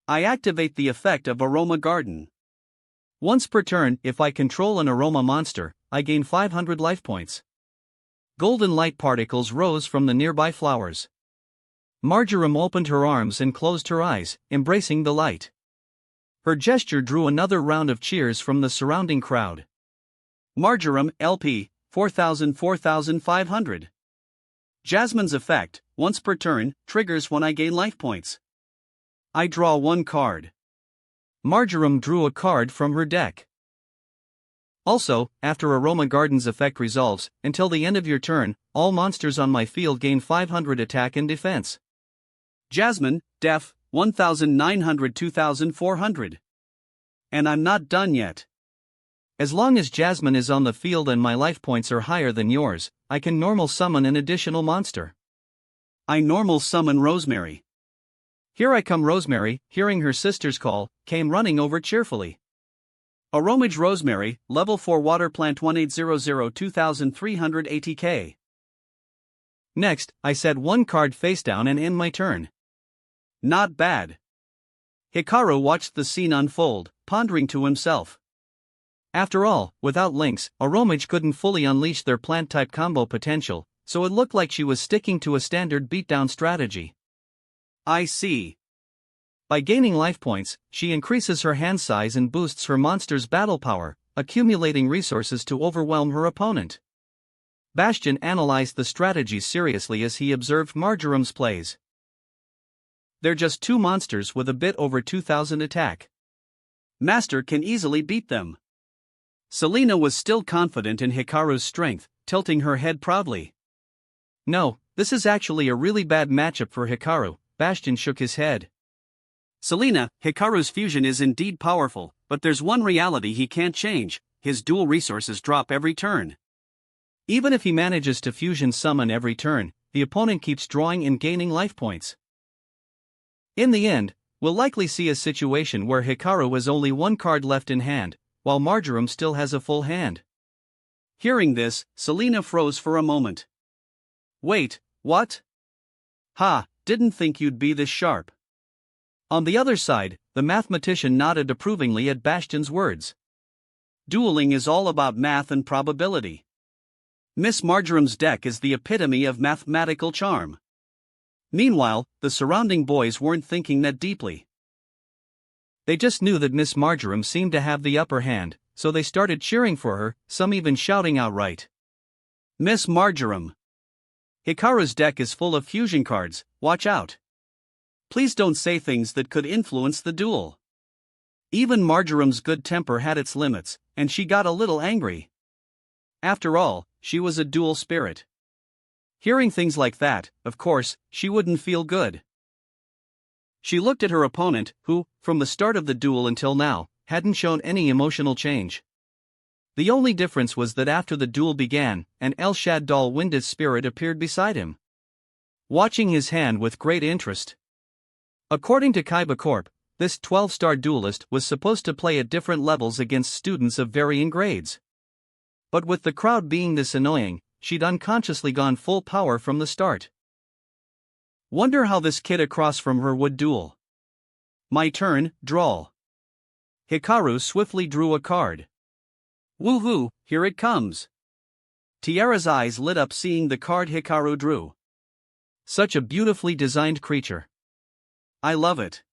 S1: I activate the effect of Aroma Garden. Once per turn, if I control an Aroma monster, I gain 500 life points. Golden light particles rose from the nearby flowers. Marjoram opened her arms and closed her eyes, embracing the light. Her gesture drew another round of cheers from the surrounding crowd. Marjoram, LP, 4,500. Jasmine's effect, once per turn, triggers when I gain life points. I draw one card. Marjoram drew a card from her deck. Also, after Aroma Garden's effect resolves, until the end of your turn, all monsters on my field gain 500 attack and defense. Jasmine, Def, 1,900 2,400. And I'm not done yet. As long as Jasmine is on the field and my life points are higher than yours, I can normal summon an additional monster. I normal summon Rosemary. Here I come. Rosemary, hearing her sister's call, came running over cheerfully. Aromage Rosemary, Level 4 Water Plant 1800 2300 ATK. Next, I said one card face down and end my turn. Not bad. Hikaru watched the scene unfold, pondering to himself. After all, without links, Aromage couldn't fully unleash their plant-type combo potential, so it looked like she was sticking to a standard beatdown strategy. I see. By gaining life points, she increases her hand size and boosts her monster's battle power, accumulating resources to overwhelm her opponent. Bastion analyzed the strategy seriously as he observed Marjoram's plays. They're just two monsters with a bit over 2,000 attack. Master can easily beat them. Selena was still confident in Hikaru's strength, tilting her head proudly. No, this is actually a really bad matchup for Hikaru. Bastion shook his head. Selena, Hikaru's fusion is indeed powerful, but there's one reality he can't change: his dual resources drop every turn. Even if he manages to fusion summon every turn, the opponent keeps drawing and gaining life points. In the end, we'll likely see a situation where Hikaru has only one card left in hand, while Marjoram still has a full hand. Hearing this, Selena froze for a moment. Wait, what? Ha, didn't think you'd be this sharp. On the other side, the mathematician nodded approvingly at Bastion's words. Dueling is all about math and probability. Miss Marjoram's deck is the epitome of mathematical charm. Meanwhile, the surrounding boys weren't thinking that deeply. They just knew that Miss Marjoram seemed to have the upper hand, so they started cheering for her, some even shouting outright. Miss Marjoram! Hikaru's deck is full of fusion cards, watch out. Please don't say things that could influence the duel. Even Marjoram's good temper had its limits, and she got a little angry. After all, she was a duel spirit. Hearing things like that, of course, she wouldn't feel good. She looked at her opponent, who, from the start of the duel until now, hadn't shown any emotional change. The only difference was that after the duel began, an El Shaddol winded spirit appeared beside him, watching his hand with great interest. According to Kaiba Corp, this 12-star duelist was supposed to play at different levels against students of varying grades. But with the crowd being this annoying, she'd unconsciously gone full power from the start. Wonder how this kid across from her would duel. My turn, draw. Hikaru swiftly drew a card. Woohoo, here it comes. Tiara's eyes lit up seeing the card Hikaru drew. Such a beautifully designed creature. I love it.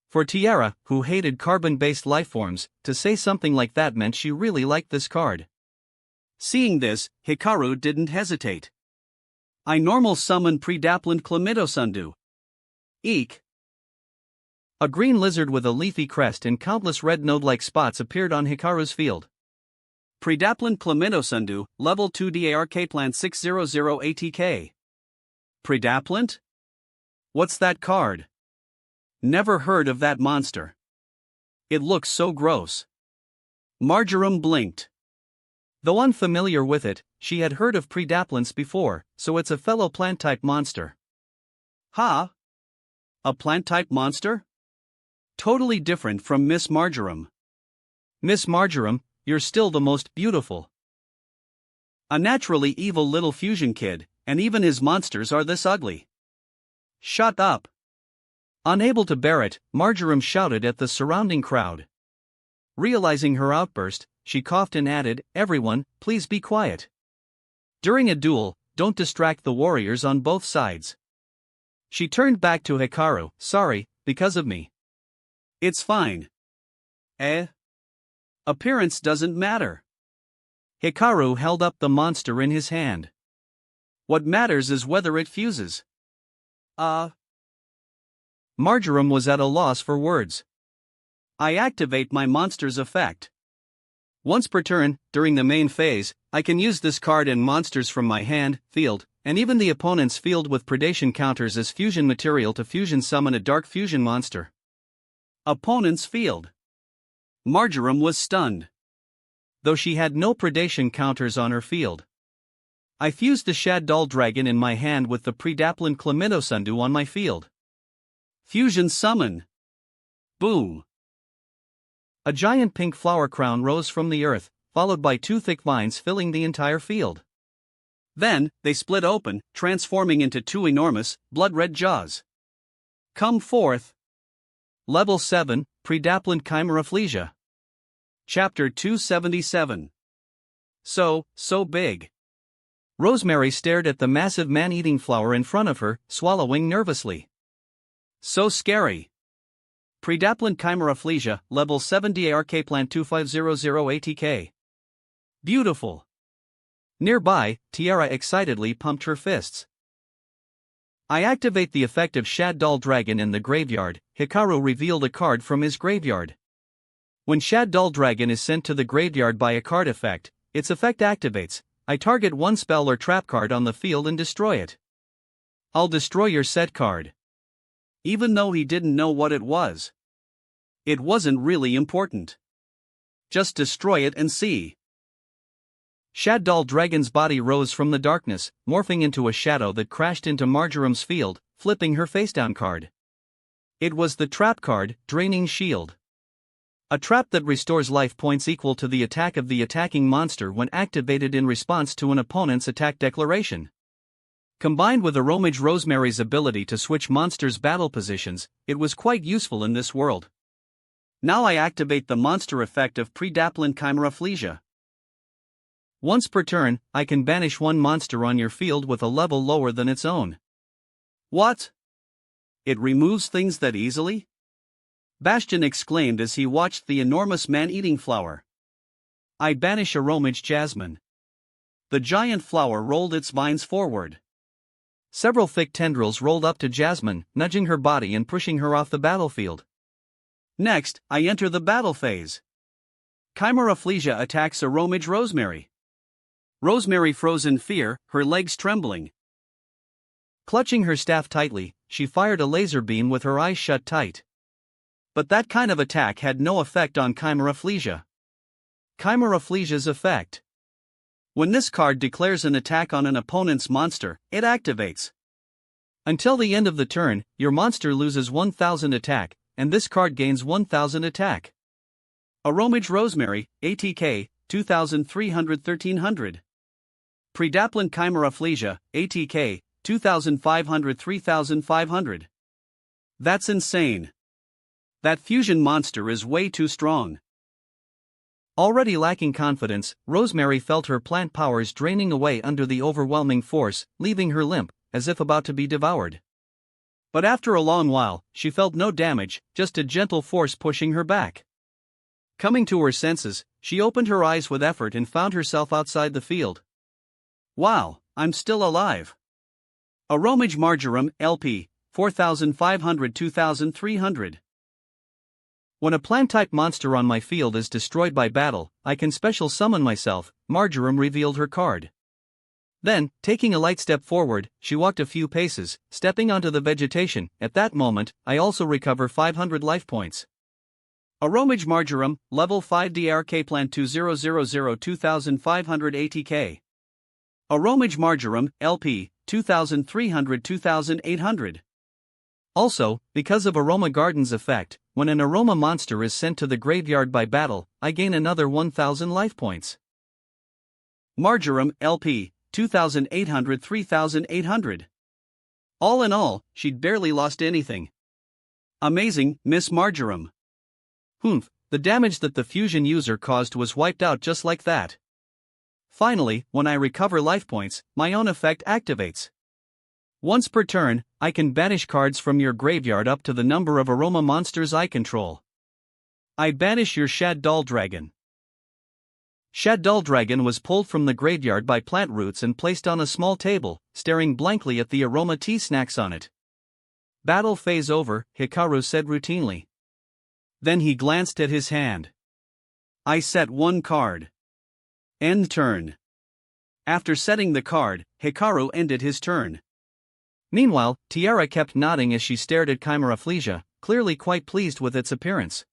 S1: For Tiara, who hated carbon-based lifeforms, to say something like that meant she really liked this card. Seeing this, Hikaru didn't hesitate. I normal summon Predaplant Chlamydosundu. Eek. A green lizard with a leafy crest and countless red node-like spots appeared on Hikaru's field. Predaplant Chlamydosundu, Level 2 DARK Plant 600 ATK. Predaplant? What's that card? Never heard of that monster. It looks so gross. Marjoram blinked. Though unfamiliar with it, she had heard of Predaplants before, so it's a fellow plant-type monster. Ha! A plant-type monster? Totally different from Miss Marjoram. Miss Marjoram, you're still the most beautiful. A naturally evil little fusion kid, and even his monsters are this ugly. Shut up. Unable to bear it, Marjoram shouted at the surrounding crowd. Realizing her outburst, she coughed and added, "Everyone, please be quiet. During a duel, don't distract the warriors on both sides." She turned back to Hikaru. "Sorry, because of me." "It's fine." Appearance doesn't matter." Hikaru held up the monster in his hand. "What matters is whether it fuses." Marjoram was at a loss for words. "I activate my monster's effect. Once per turn, during the main phase, I can use this card and monsters from my hand, field, and even the opponent's field with predation counters as fusion material to fusion summon a dark fusion monster." Opponent's field. Marjoram was stunned. Though she had no predation counters on her field. "I fused the Shadoll Dragon in my hand with the Predaplant Clamitosundu on my field. Fusion summon. Boom." A giant pink flower crown rose from the earth, followed by two thick vines filling the entire field. Then, they split open, transforming into two enormous, blood-red jaws. "Come forth." Level 7, Predaplant Chimerophalesia. Chapter 277. So big. Rosemary stared at the massive man-eating flower in front of her, swallowing nervously. So scary. Predaplant Chimerophalesia, Level 7 DARK Plant 2500 ATK. Beautiful. Nearby, Tiara excitedly pumped her fists. "I activate the effect of Shadoll Dragon in the graveyard." Hikaru revealed a card from his graveyard. When Shadoll Dragon is sent to the graveyard by a card effect, its effect activates. I target one spell or trap card on the field and destroy it. I'll destroy your set card. Even though he didn't know what it was. It wasn't really important. Just destroy it and see. Shadoll Dragon's body rose from the darkness, morphing into a shadow that crashed into Marjoram's field, flipping her facedown card. It was the trap card, Draining Shield. A trap that restores life points equal to the attack of the attacking monster when activated in response to an opponent's attack declaration. Combined with Aromage Rosemary's ability to switch monsters' battle positions, it was quite useful in this world. Now I activate the monster effect of Predaplant Chimerophalesia. Once per turn, I can banish one monster on your field with a level lower than its own. What? It removes things that easily? Bastion exclaimed as he watched the enormous man-eating flower. I banish Aromage Jasmine. The giant flower rolled its vines forward. Several thick tendrils rolled up to Jasmine, nudging her body and pushing her off the battlefield. Next, I enter the battle phase. Chimerophalesia attacks Aromage Rosemary. Rosemary froze in fear, her legs trembling. Clutching her staff tightly, she fired a laser beam with her eyes shut tight. But that kind of attack had no effect on Chimerophalesia. Chimerophalesia's effect. When this card declares an attack on an opponent's monster, it activates. Until the end of the turn, your monster loses 1000 attack, and this card gains 1000 attack. Aromage Rosemary, ATK, 2300-1300. Predaplant Chimerophalesia, ATK, 2500-3500. That's insane. That fusion monster is way too strong. Already lacking confidence, Rosemary felt her plant powers draining away under the overwhelming force, leaving her limp, as if about to be devoured. But after a long while, she felt no damage, just a gentle force pushing her back. Coming to her senses, she opened her eyes with effort and found herself outside the field. Wow, I'm still alive. Aromage Marjoram, LP, 4500-2300. When a plant-type monster on my field is destroyed by battle, I can special summon myself. Marjoram revealed her card. Then, taking a light step forward, she walked a few paces, stepping onto the vegetation. At that moment, I also recover 500 life points. Aromage Marjoram, Level 5 DRK Plant 2000 2580K. Aromage Marjoram, LP, 2300 2800. Also, because of Aroma Garden's effect, when an aroma monster is sent to the graveyard by battle, I gain another 1000 life points. Marjoram, LP, 2800 3800. All in all, she'd barely lost anything. Amazing, Miss Marjoram. Humph, the damage that the fusion user caused was wiped out just like that. Finally, when I recover life points, my own effect activates. Once per turn, I can banish cards from your graveyard up to the number of aroma monsters I control. I banish your Shad Doll Dragon. Shad Doll Dragon was pulled from the graveyard by plant roots and placed on a small table, staring blankly at the aroma tea snacks on it. Battle phase over, Hikaru said routinely. Then he glanced at his hand. I set one card. End turn. After setting the card, Hikaru ended his turn. Meanwhile, Tiara kept nodding as she stared at Chimeraflesia, clearly quite pleased with its appearance.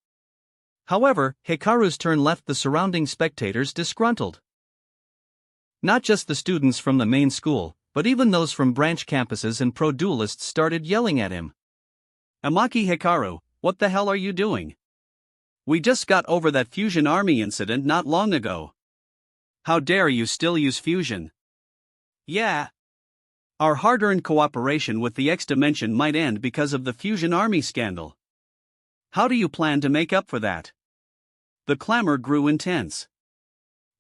S1: However, Hikaru's turn left the surrounding spectators disgruntled. Not just the students from the main school, but even those from branch campuses and pro-duelists started yelling at him. Amaki Hikaru, what the hell are you doing? We just got over that fusion army incident not long ago. How dare you still use fusion? Yeah. Our hard-earned cooperation with the X Dimension might end because of the fusion army scandal. How do you plan to make up for that? The clamor grew intense.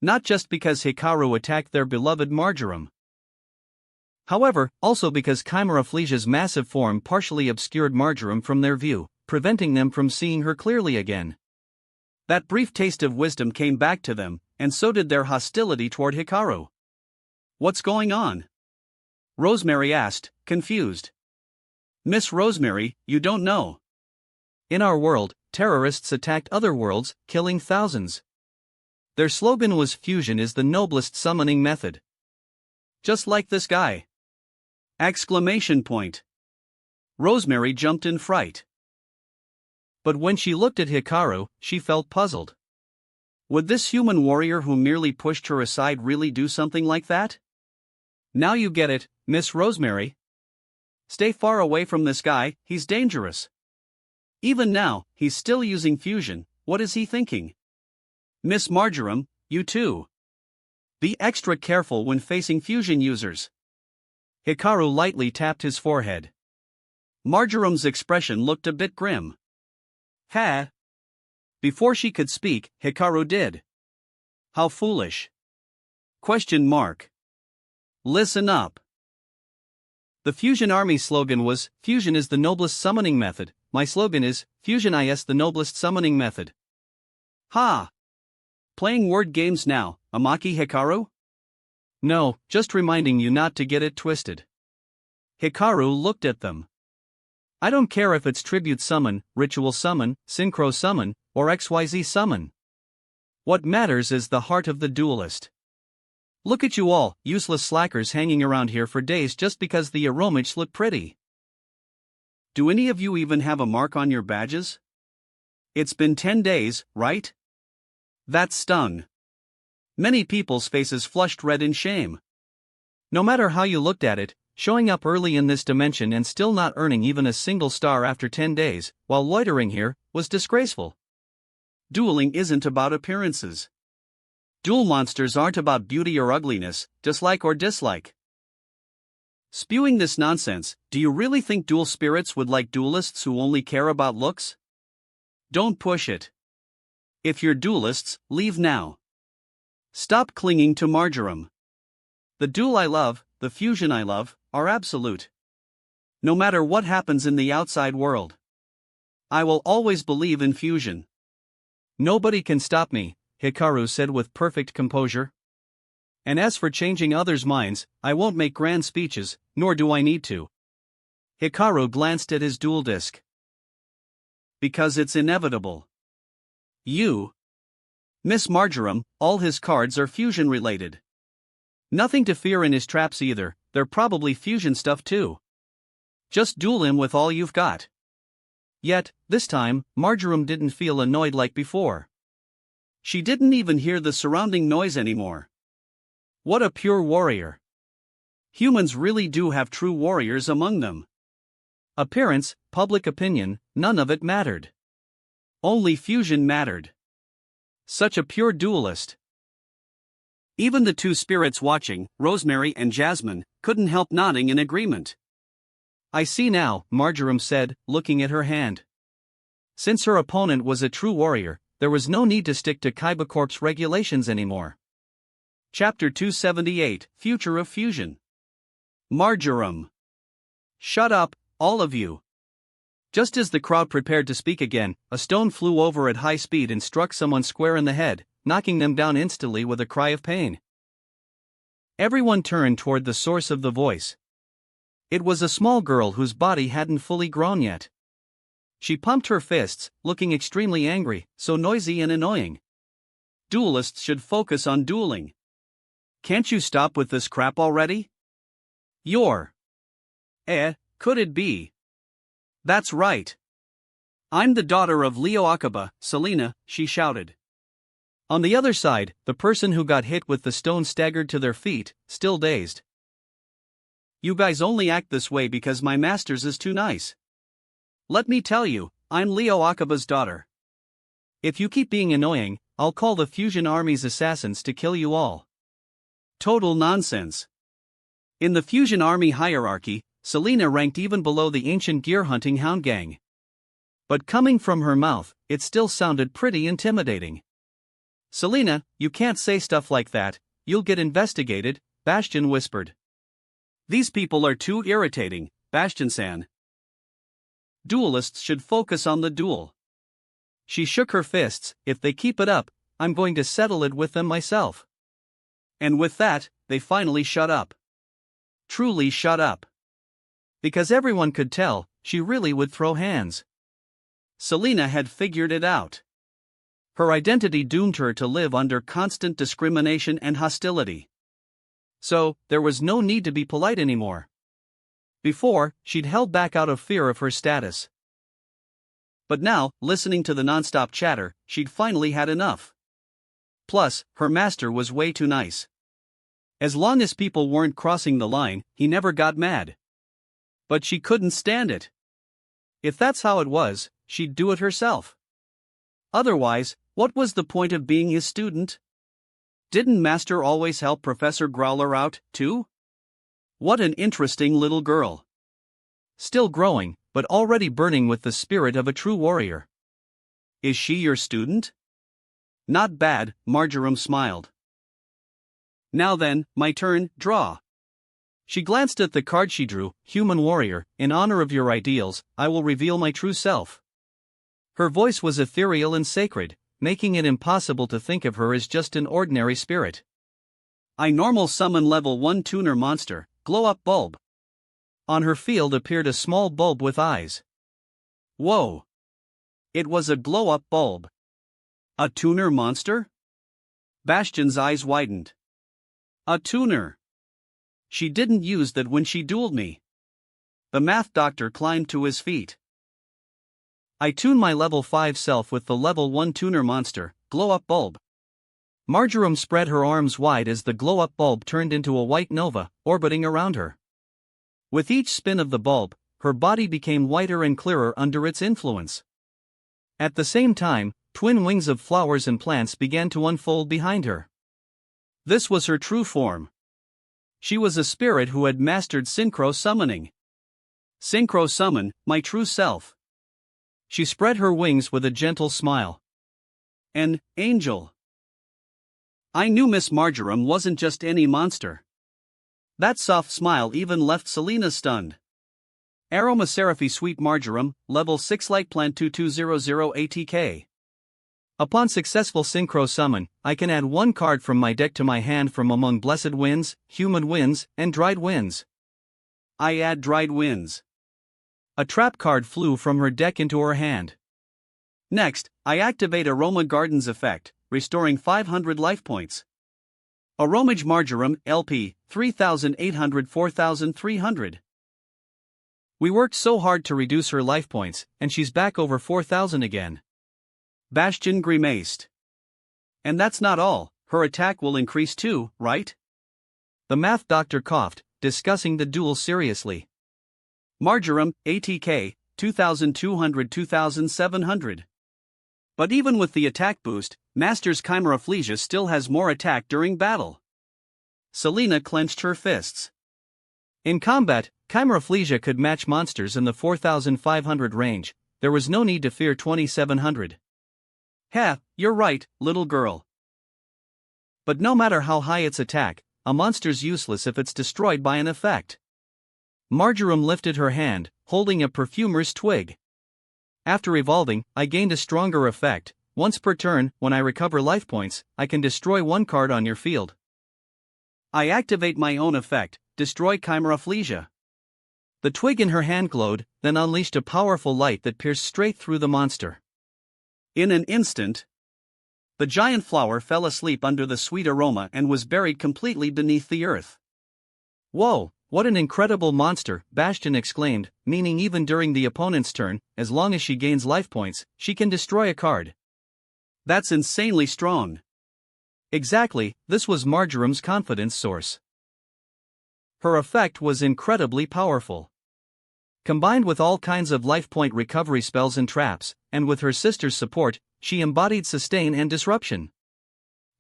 S1: Not just because Hikaru attacked their beloved Marjoram. However, also because Chimeraflesia's massive form partially obscured Marjoram from their view, preventing them from seeing her clearly again. That brief taste of wisdom came back to them, and so did their hostility toward Hikaru. What's going on? Rosemary asked, confused. Miss Rosemary, you don't know. In our world, terrorists attacked other worlds, killing thousands. Their slogan was "Fusion is the noblest summoning method." Just like this guy. Exclamation point. Rosemary jumped in fright. But when she looked at Hikaru, she felt puzzled. Would this human warrior who merely pushed her aside really do something like that? Now you get it, Miss Rosemary. Stay far away from this guy, he's dangerous. Even now, he's still using fusion. What is he thinking? Miss Marjoram, you too. Be extra careful when facing fusion users. Hikaru lightly tapped his forehead. Marjoram's expression looked a bit grim. Ha! Before she could speak, Hikaru did. How foolish. Question mark. Listen up. The Fusion Army slogan was, "Fusion is the noblest summoning method." My slogan is, "Fusion is the noblest summoning method." Ha! Playing word games now, Amaki Hikaru? No, just reminding you not to get it twisted. Hikaru looked at them. I don't care if it's tribute summon, ritual summon, synchro summon, or XYZ summon. What matters is the heart of the duelist. Look at you all, useless slackers hanging around here for days just because the Aromage look pretty. Do any of you even have a mark on your badges? It's been 10 days, right? That stung. Many people's faces flushed red in shame. No matter how you looked at it, showing up early in this dimension and still not earning even a single star after 10 days, while loitering here, was disgraceful. Dueling isn't about appearances. Duel monsters aren't about beauty or ugliness, dislike or dislike. Spewing this nonsense, do you really think duel spirits would like duelists who only care about looks? Don't push it. If you're duelists, leave now. Stop clinging to Marjoram. The duel I love, the fusion I love, are absolute. No matter what happens in the outside world, I will always believe in fusion. Nobody can stop me, Hikaru said with perfect composure. And as for changing others' minds, I won't make grand speeches, nor do I need to. Hikaru glanced at his duel disk. Because it's inevitable. You, Miss Marjoram, all his cards are fusion related. Nothing to fear in his traps either, they're probably fusion stuff too. Just duel him with all you've got. Yet, this time, Marjoram didn't feel annoyed like before. She didn't even hear the surrounding noise anymore. What a pure warrior. Humans really do have true warriors among them. Appearance, public opinion, none of it mattered. Only fusion mattered. Such a pure duelist. Even the two spirits watching, Rosemary and Jasmine, couldn't help nodding in agreement. I see now, Marjoram said, looking at her hand. Since her opponent was a true warrior, there was no need to stick to Kaiba Corp's regulations anymore. Chapter 278, Future of Fusion. Marjoram. Shut up, all of you. Just as the crowd prepared to speak again, a stone flew over at high speed and struck someone square in the head, knocking them down instantly with a cry of pain. Everyone turned toward the source of the voice. It was a small girl whose body hadn't fully grown yet. She pumped her fists, looking extremely angry, so noisy and annoying. Duelists should focus on dueling. Can't you stop with this crap already? Could it be? That's right. I'm the daughter of Leo Akaba, Selena, she shouted. On the other side, the person who got hit with the stone staggered to their feet, still dazed. You guys only act this way because my master's is too nice. Let me tell you, I'm Leo Akaba's daughter. If you keep being annoying, I'll call the Fusion Army's assassins to kill you all. Total nonsense. In the Fusion Army hierarchy, Selena ranked even below the ancient gear-hunting hound gang. But coming from her mouth, it still sounded pretty intimidating. Selena, you can't say stuff like that, you'll get investigated, Bastion whispered. These people are too irritating, Bastion-san. Duelists should focus on the duel. She shook her fists, if they keep it up, I'm going to settle it with them myself. And with that, they finally shut up. Truly shut up. Because everyone could tell, she really would throw hands. Selena had figured it out. Her identity doomed her to live under constant discrimination and hostility. So, there was no need to be polite anymore. Before, she'd held back out of fear of her status. But now, listening to the non-stop chatter, she'd finally had enough. Plus, her master was way too nice. As long as people weren't crossing the line, he never got mad. But she couldn't stand it. If that's how it was, she'd do it herself. Otherwise, what was the point of being his student? Didn't Master always help Professor Growler out, too? What an interesting little girl. Still growing, but already burning with the spirit of a true warrior. Is she your student? Not bad, Marjoram smiled. Now then, my turn, draw. She glanced at the card she drew, Human Warrior, in honor of your ideals, I will reveal my true self. Her voice was ethereal and sacred, making it impossible to think of her as just an ordinary spirit. I normal summon level 1 tuner monster, glow-up bulb. On her field appeared a small bulb with eyes. Whoa! It was a glow-up bulb. A tuner monster? Bastion's eyes widened. A tuner. She didn't use that when she dueled me. The math doctor climbed to his feet. I tune my level 5 self with the level 1 tuner monster, glow-up bulb. Marjoram spread her arms wide as the glow-up bulb turned into a white nova, orbiting around her. With each spin of the bulb, her body became whiter and clearer under its influence. At the same time, twin wings of flowers and plants began to unfold behind her. This was her true form. She was a spirit who had mastered synchro summoning. Synchro summon, my true self. She spread her wings with a gentle smile. An angel. I knew Miss Marjoram wasn't just any monster. That soft smile even left Selena stunned. Aromaseraphy Sweet Marjoram, level 6 Light Plant 2200 ATK. Upon successful synchro summon, I can add one card from my deck to my hand from among Blessed Winds, Human Winds, and Dried Winds. I add Dried Winds. A trap card flew from her deck into her hand. Next, I activate Aroma Gardens effect, restoring 500 life points. Aromage Marjoram, LP, 3800 4300. We worked so hard to reduce her life points, and she's back over 4,000 again. Bastion grimaced. And that's not all, her attack will increase too, right? The math doctor coughed, discussing the duel seriously. Marjoram, ATK, 2,200-2,700. But even with the attack boost, Master's Chimeraplegia still has more attack during battle. Selena clenched her fists. In combat, Chimeraplegia could match monsters in the 4,500 range, there was no need to fear 2,700. Heh, you're right, little girl. But no matter how high its attack, a monster's useless if it's destroyed by an effect. Marjoram lifted her hand, holding a perfumer's twig. After evolving, I gained a stronger effect. Once per turn, when I recover life points, I can destroy one card on your field. I activate my own effect, destroy Chimeraplegia. The twig in her hand glowed, then unleashed a powerful light that pierced straight through the monster. In an instant, the giant flower fell asleep under the sweet aroma and was buried completely beneath the earth. Whoa, what an incredible monster, Bastion exclaimed, meaning even during the opponent's turn, as long as she gains life points, she can destroy a card. That's insanely strong. Exactly, this was Marjoram's confidence source. Her effect was incredibly powerful. Combined with all kinds of life point recovery spells and traps, and with her sister's support, she embodied sustain and disruption.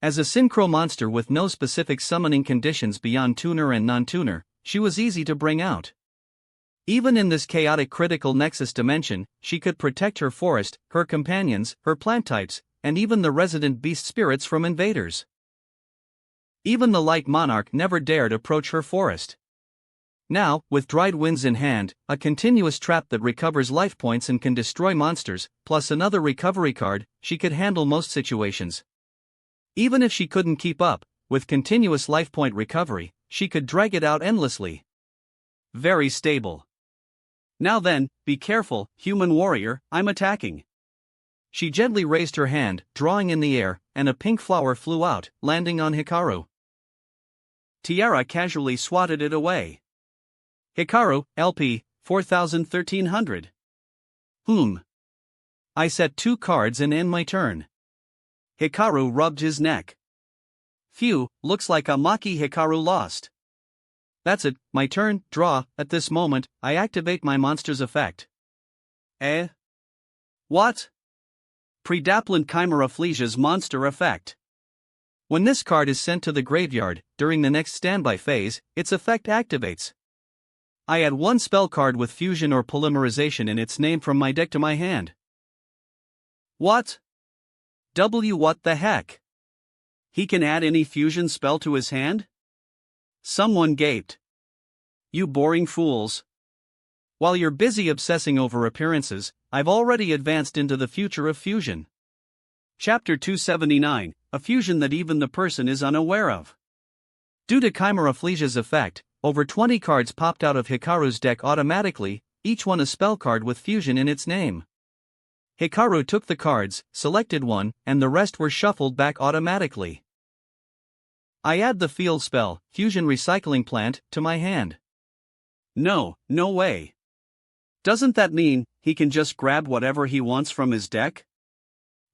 S1: As a synchro monster with no specific summoning conditions beyond tuner and non-tuner, she was easy to bring out. Even in this chaotic critical nexus dimension, she could protect her forest, her companions, her plant types, and even the resident beast spirits from invaders. Even the Light Monarch never dared approach her forest. Now, with Dried Winds in hand, a continuous trap that recovers life points and can destroy monsters, plus another recovery card, she could handle most situations. Even if she couldn't keep up, with continuous life point recovery, she could drag it out endlessly. Very stable. Now then, be careful, human warrior, I'm attacking. She gently raised her hand, drawing in the air, and a pink flower flew out, landing on Hikaru. Tiara casually swatted it away. Hikaru, LP, 4,1300. I set 2 cards and end my turn. Hikaru rubbed his neck. Phew, looks like Amaki Hikaru lost. That's it, my turn, draw. At this moment, I activate my monster's effect. What? Predaplant Chimeraplegia's monster effect. When this card is sent to the graveyard, during the next standby phase, its effect activates. I add 1 spell card with fusion or polymerization in its name from my deck to my hand. What? What the heck? He can add any fusion spell to his hand? Someone gaped. You boring fools. While you're busy obsessing over appearances, I've already advanced into the future of fusion. Chapter 279, a fusion that even the person is unaware of. Due to Chimeraplegia's effect, over 20 cards popped out of Hikaru's deck automatically, each one a spell card with fusion in its name. Hikaru took the cards, selected one, and the rest were shuffled back automatically. I add the field spell, Fusion Recycling Plant, to my hand. No way. Doesn't that mean he can just grab whatever he wants from his deck?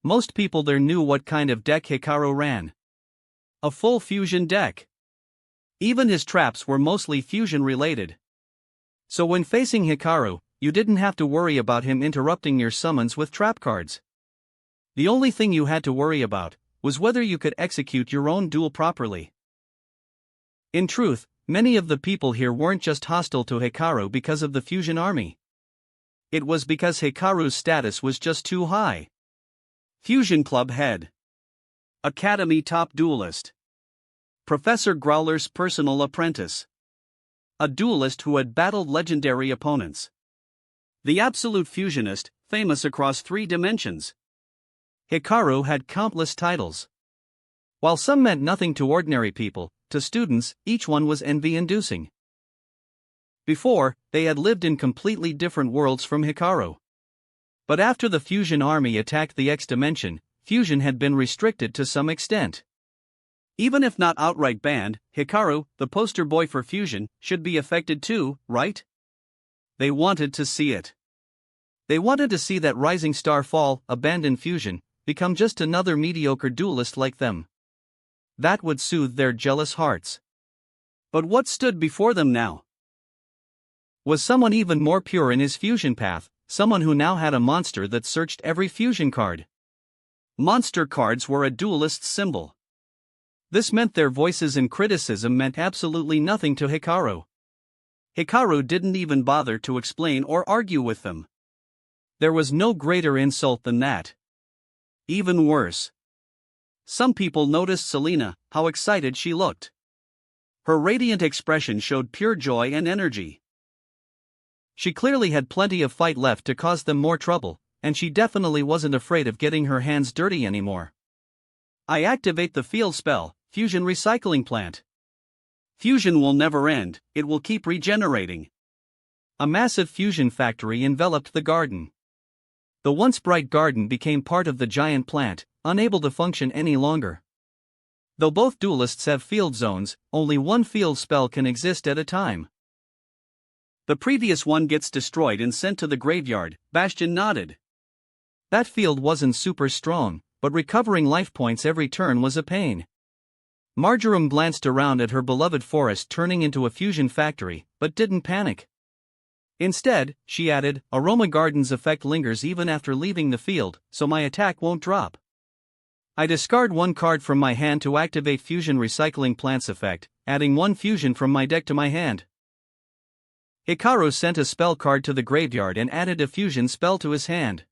S1: Most people there knew what kind of deck Hikaru ran. A full fusion deck. Even his traps were mostly fusion related. So when facing Hikaru, you didn't have to worry about him interrupting your summons with trap cards. The only thing you had to worry about was whether you could execute your own duel properly. In truth, many of the people here weren't just hostile to Hikaru because of the fusion army. It was because Hikaru's status was just too high. Fusion Club head. Academy top duelist. Professor Growler's personal apprentice. A duelist who had battled legendary opponents. The absolute fusionist, famous across 3 dimensions. Hikaru had countless titles. While some meant nothing to ordinary people, to students, each one was envy-inducing. Before, they had lived in completely different worlds from Hikaru. But after the fusion army attacked the X dimension, fusion had been restricted to some extent. Even if not outright banned, Hikaru, the poster boy for fusion, should be affected too, right? They wanted to see it. They wanted to see that rising star fall, abandon fusion, become just another mediocre duelist like them. That would soothe their jealous hearts. But what stood before them now? Was someone even more pure in his fusion path, someone who now had a monster that searched every fusion card. Monster cards were a duelist's symbol. This meant their voices and criticism meant absolutely nothing to Hikaru. Hikaru didn't even bother to explain or argue with them. There was no greater insult than that. Even worse. Some people noticed Selena, how excited she looked. Her radiant expression showed pure joy and energy. She clearly had plenty of fight left to cause them more trouble, and she definitely wasn't afraid of getting her hands dirty anymore. I activate the field spell, Fusion Recycling Plant. Fusion will never end, it will keep regenerating. A massive fusion factory enveloped the garden. The once bright garden became part of the giant plant, unable to function any longer. Though both duelists have field zones, only one field spell can exist at a time. The previous one gets destroyed and sent to the graveyard, Bastion nodded. That field wasn't super strong, but recovering life points every turn was a pain. Marjoram glanced around at her beloved forest turning into a fusion factory, but didn't panic. Instead, she added, Aroma Garden's effect lingers even after leaving the field, so my attack won't drop. I discard one card from my hand to activate Fusion Recycling Plant's effect, adding one fusion from my deck to my hand. Hikaru sent a spell card to the graveyard and added a fusion spell to his hand.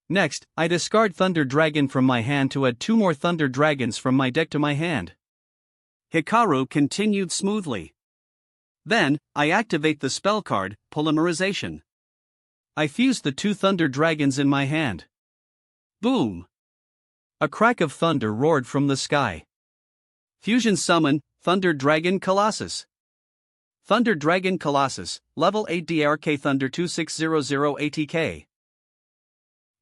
S1: Next, I discard Thunder Dragon from my hand to add two more Thunder Dragons from my deck to my hand. Hikaru continued smoothly. Then, I activate the spell card, Polymerization. I fuse the two Thunder Dragons in my hand. Boom! A crack of thunder roared from the sky. Fusion summon, Thunder Dragon Colossus. Thunder Dragon Colossus, level 8 DRK Thunder 2600 ATK.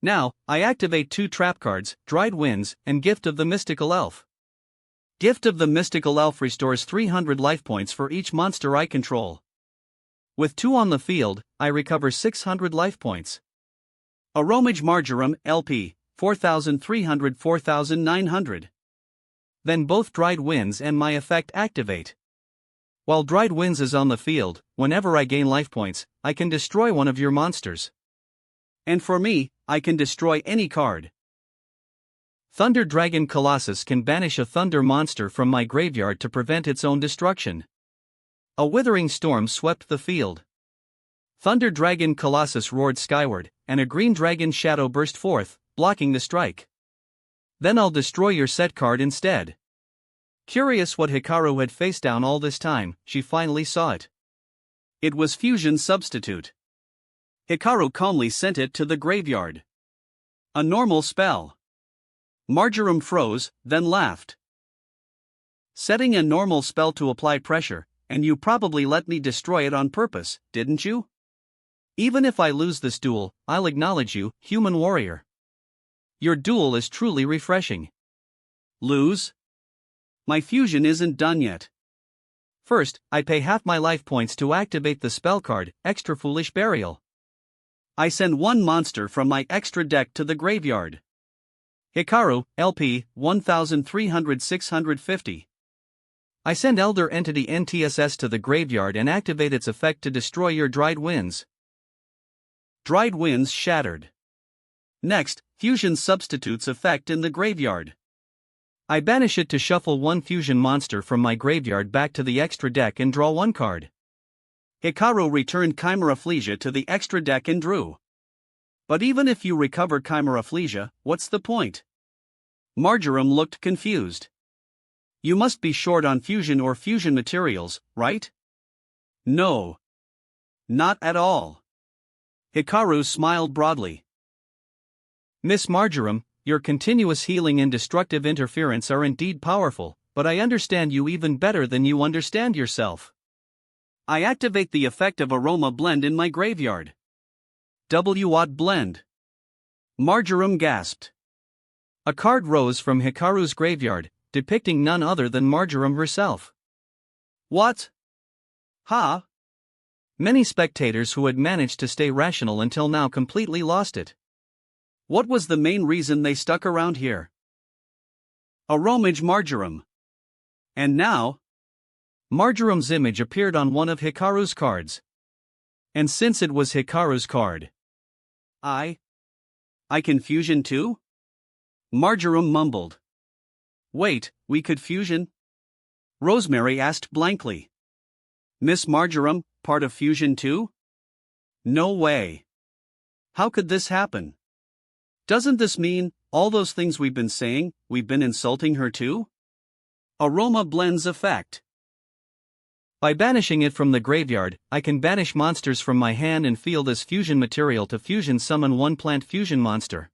S1: Now, I activate two trap cards, Dried Winds, and Gift of the Mystical Elf. Gift of the Mystical Elf restores 300 life points for each monster I control. With two on the field, I recover 600 life points. Aromage Marjoram, LP, 4300 4900. Then both Dried Winds and my effect activate. While Dried Winds is on the field, whenever I gain life points, I can destroy one of your monsters. And for me, I can destroy any card. Thunder Dragon Colossus can banish a thunder monster from my graveyard to prevent its own destruction. A withering storm swept the field. Thunder Dragon Colossus roared skyward, and a green dragon shadow burst forth, blocking the strike. Then I'll destroy your set card instead. Curious what Hikaru had faced down all this time, she finally saw it. It was Fusion Substitute. Hikaru calmly sent it to the graveyard. A normal spell. Marjoram froze, then laughed. Setting a normal spell to apply pressure, and you probably let me destroy it on purpose, didn't you? Even if I lose this duel, I'll acknowledge you, human warrior. Your duel is truly refreshing. Lose? My fusion isn't done yet. First, I pay half my life points to activate the spell card, Extra Foolish Burial. I send one monster from my extra deck to the graveyard. Hikaru, LP, 1300 650. I send Elder Entity NTSS to the graveyard and activate its effect to destroy your Dried Winds. Dried Winds shattered. Next, Fusion Substitute's effect in the graveyard. I banish it to shuffle one fusion monster from my graveyard back to the extra deck and draw one card. Hikaru returned Chimera Flesia to the extra deck and drew. But even if you recover Chimera Flesia, what's the point? Marjoram looked confused. You must be short on fusion or fusion materials, right? No. Not at all. Hikaru smiled broadly. Miss Marjoram, your continuous healing and destructive interference are indeed powerful, but I understand you even better than you understand yourself. I activate the effect of Aroma Blend in my graveyard. W-Watt Blend. Marjoram gasped. A card rose from Hikaru's graveyard, depicting none other than Marjoram herself. What? Ha? Many spectators who had managed to stay rational until now completely lost it. What was the main reason they stuck around here? Aromage Marjoram. And now? Marjoram's image appeared on one of Hikaru's cards. And since it was Hikaru's card, I can fusion too? Marjoram mumbled. Wait, we could fusion? Rosemary asked blankly. Miss Marjoram, part of fusion too? No way. How could this happen? Doesn't this mean, all those things we've been saying, we've been insulting her too? Aroma blends effect. By banishing it from the graveyard, I can banish monsters from my hand and field as fusion material to fusion summon one plant fusion monster.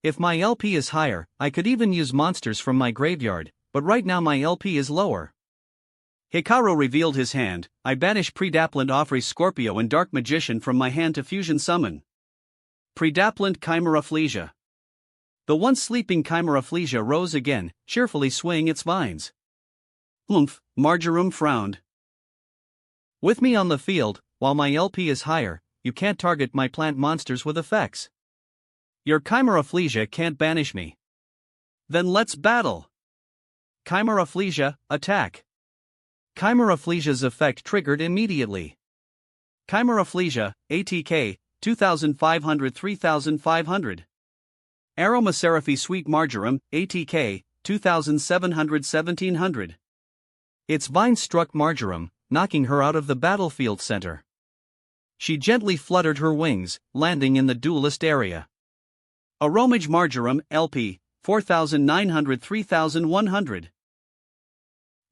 S1: If my LP is higher, I could even use monsters from my graveyard, but right now my LP is lower. Hikaru revealed his hand. I banish Predaplant Offrey Scorpio and Dark Magician from my hand to fusion summon Predaplant Chimerophlesia. The once sleeping Chimerophlesia rose again, cheerfully swaying its vines. Oomph, Marjoram frowned. With me on the field, while my LP is higher, you can't target my plant monsters with effects. Your Chimerophlesia can't banish me. Then let's battle. Chimerophlesia, attack. Chimerophlesia's effect triggered immediately. Chimerophlesia, ATK, 2500-3500. Aromaseraphy Sweet Marjoram, ATK, 2700-1700. Its vine struck Marjoram, knocking her out of the battlefield center. She gently fluttered her wings, landing in the duelist area. Aromage Marjoram, LP, 4900-3100.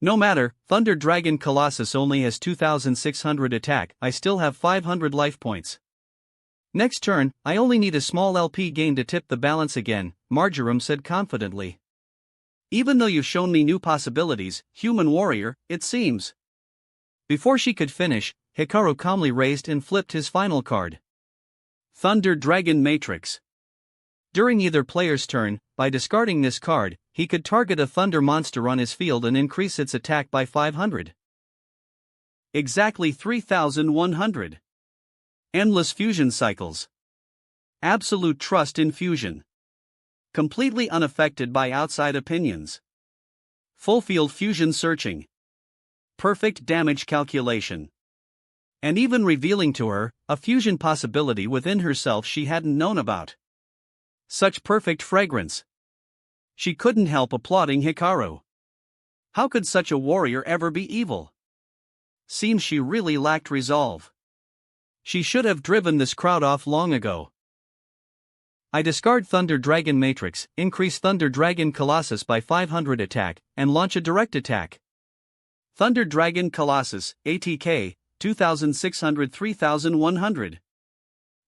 S1: No matter, Thunder Dragon Colossus only has 2600 attack, I still have 500 life points. Next turn, I only need a small LP gain to tip the balance again, Marjoram said confidently. Even though you've shown me new possibilities, human warrior, it seems. Before she could finish, Hikaru calmly raised and flipped his final card. Thunder Dragon Matrix. During either player's turn, by discarding this card, he could target a thunder monster on his field and increase its attack by 500. Exactly 3100. Endless fusion cycles. Absolute trust in fusion. Completely unaffected by outside opinions. Full field fusion searching. Perfect damage calculation. And even revealing to her a fusion possibility within herself she hadn't known about. Such perfect fragrance. She couldn't help applauding Hikaru. How could such a warrior ever be evil? Seems she really lacked resolve. She should have driven this crowd off long ago. I discard Thunder Dragon Matrix, increase Thunder Dragon Colossus by 500 attack, and launch a direct attack. Thunder Dragon Colossus, ATK, 2600-3100.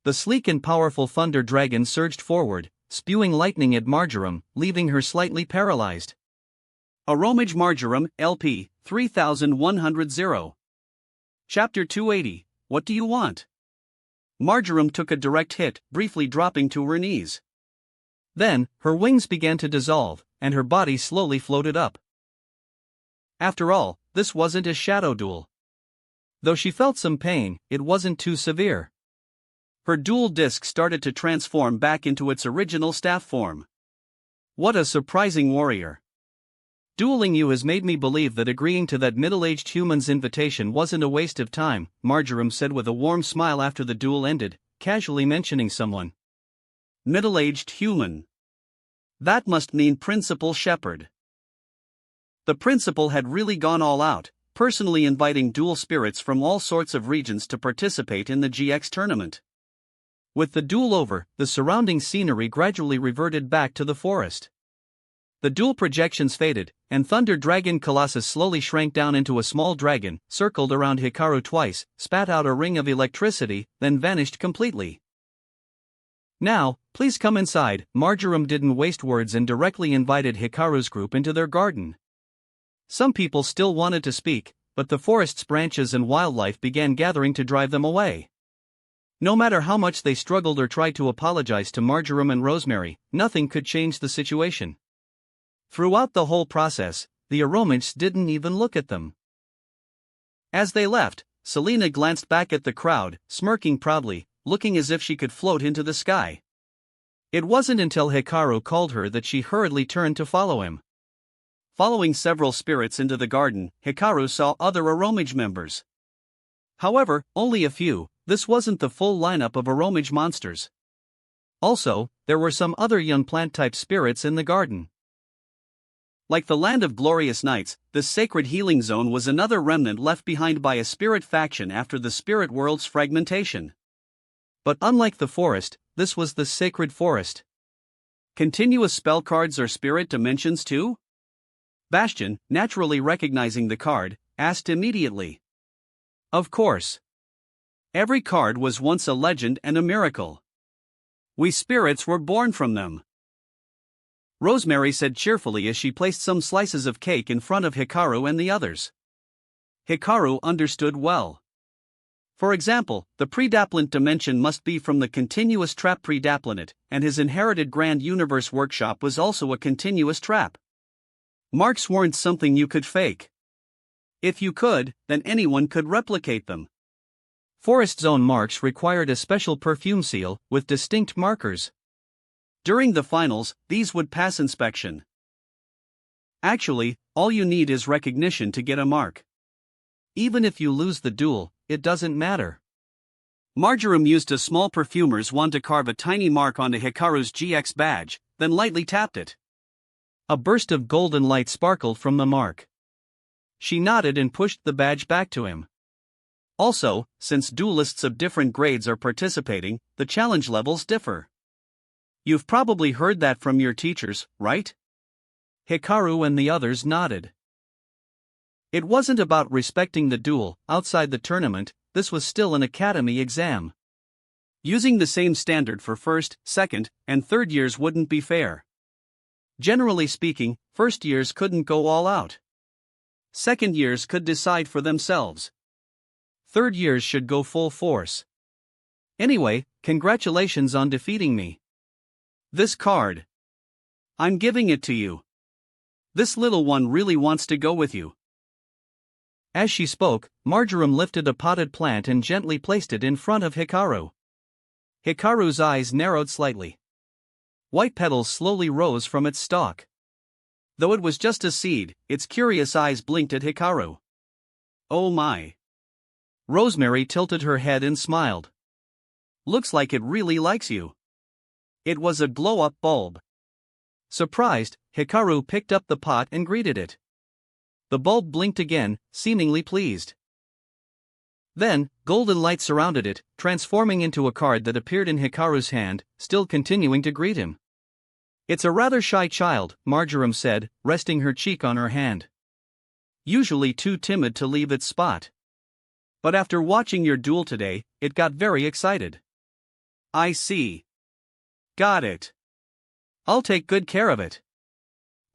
S1: The sleek and powerful Thunder Dragon surged forward, spewing lightning at Marjoram, leaving her slightly paralyzed. Aromage Marjoram, LP, 3100. Chapter 280, What Do You Want? Marjoram took a direct hit, briefly dropping to her knees. Then, her wings began to dissolve, and her body slowly floated up. After all, this wasn't a shadow duel. Though she felt some pain, it wasn't too severe. Her dual disc started to transform back into its original staff form. What a surprising warrior. Dueling you has made me believe that agreeing to that middle-aged human's invitation wasn't a waste of time, Marjoram said with a warm smile after the duel ended, casually mentioning someone. Middle-aged human. That must mean Principal Shepard. The principal had really gone all out, personally inviting duel spirits from all sorts of regions to participate in the GX tournament. With the duel over, the surrounding scenery gradually reverted back to the forest. The duel projections faded, and Thunder Dragon Colossus slowly shrank down into a small dragon, circled around Hikaru twice, spat out a ring of electricity, then vanished completely. Now, please come inside, Marjoram didn't waste words and directly invited Hikaru's group into their garden. Some people still wanted to speak, but the forest's branches and wildlife began gathering to drive them away. No matter how much they struggled or tried to apologize to Marjoram and Rosemary, nothing could change the situation. Throughout the whole process, the Aromages didn't even look at them. As they left, Selena glanced back at the crowd, smirking proudly, looking as if she could float into the sky. It wasn't until Hikaru called her that she hurriedly turned to follow him. Following several spirits into the garden, Hikaru saw other Aromage members. However, only a few. This wasn't the full lineup of Aromage monsters. Also, there were some other young plant-type spirits in the garden. Like the Land of Glorious Nights, this sacred healing zone was another remnant left behind by a spirit faction after the spirit world's fragmentation. But unlike the forest, this was the sacred forest. Continuous spell cards or spirit dimensions too? Bastion, naturally recognizing the card, asked immediately. Of course. Every card was once a legend and a miracle. We spirits were born from them. Rosemary said cheerfully as she placed some slices of cake in front of Hikaru and the others. Hikaru understood well. For example, the predaplant dimension must be from the continuous trap predaplanet, and his inherited Grand Universe workshop was also a continuous trap. Marks weren't something you could fake. If you could, then anyone could replicate them. Forest zone marks required a special perfume seal with distinct markers. During the finals, these would pass inspection. Actually, all you need is recognition to get a mark. Even if you lose the duel, it doesn't matter. Marjoram used a small perfumer's wand to carve a tiny mark onto Hikaru's GX badge, then lightly tapped it. A burst of golden light sparkled from the mark. She nodded and pushed the badge back to him. Also, since duelists of different grades are participating, the challenge levels differ. You've probably heard that from your teachers, right? Hikaru and the others nodded. It wasn't about respecting the duel. Outside the tournament, this was still an academy exam. Using the same standard for first, second, and third years wouldn't be fair. Generally speaking, first years couldn't go all out. Second years could decide for themselves. Third years should go full force. Anyway, congratulations on defeating me. This card. I'm giving it to you. This little one really wants to go with you. As she spoke, Marjoram lifted a potted plant and gently placed it in front of Hikaru. Hikaru's eyes narrowed slightly. White petals slowly rose from its stalk. Though it was just a seed, its curious eyes blinked at Hikaru. Oh my. Rosemary tilted her head and smiled. Looks like it really likes you. It was a glow-up bulb. Surprised, Hikaru picked up the pot and greeted it. The bulb blinked again, seemingly pleased. Then, golden light surrounded it, transforming into a card that appeared in Hikaru's hand, still continuing to greet him. It's a rather shy child, Marjoram said, resting her cheek on her hand. Usually too timid to leave its spot. But after watching your duel today, it got very excited. I see. Got it. I'll take good care of it.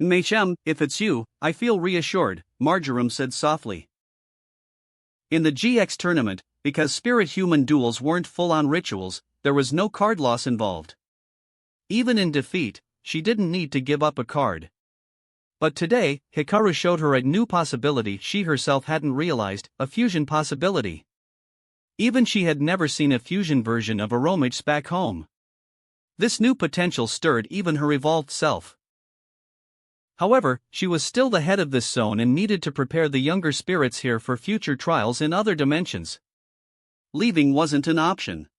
S1: Meichem, if it's you, I feel reassured, Marjoram said softly. In the GX tournament, because spirit-human duels weren't full-on rituals, there was no card loss involved. Even in defeat, she didn't need to give up a card. But today, Hikaru showed her a new possibility she herself hadn't realized, a fusion possibility. Even she had never seen a fusion version of Aromage back home. This new potential stirred even her evolved self. However, she was still the head of this zone and needed to prepare the younger spirits here for future trials in other dimensions. Leaving wasn't an option.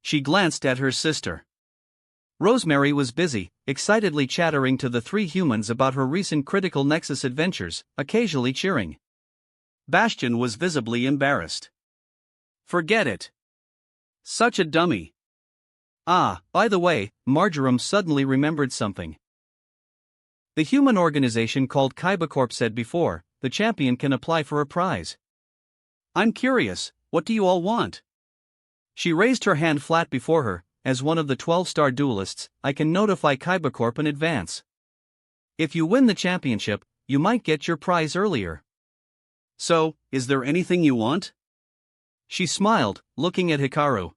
S1: She glanced at her sister. Rosemary was busy, excitedly chattering to the three humans about her recent Critical Nexus adventures, occasionally cheering. Bastion was visibly embarrassed. Forget it. Such a dummy. Ah, by the way, Marjoram suddenly remembered something. The human organization called Kybercorp said before, the champion can apply for a prize. I'm curious, what do you all want? She raised her hand flat before her. As one of the 12-star duelists, I can notify Kybercorp in advance. If you win the championship, you might get your prize earlier. So, is there anything you want? She smiled, looking at Hikaru.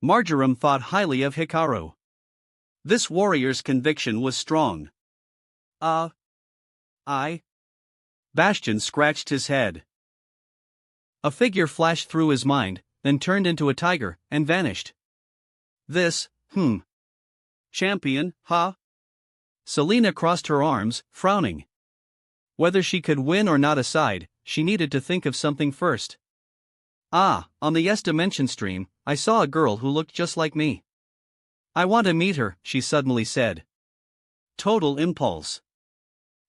S1: Marjoram thought highly of Hikaru. This warrior's conviction was strong. Bastion scratched his head. A figure flashed through his mind, then turned into a tiger, and vanished. This, champion, huh? Selena crossed her arms, frowning. Whether she could win or not aside, she needed to think of something first. On the Yes Dimension stream, I saw a girl who looked just like me. I want to meet her, she suddenly said. Total impulse.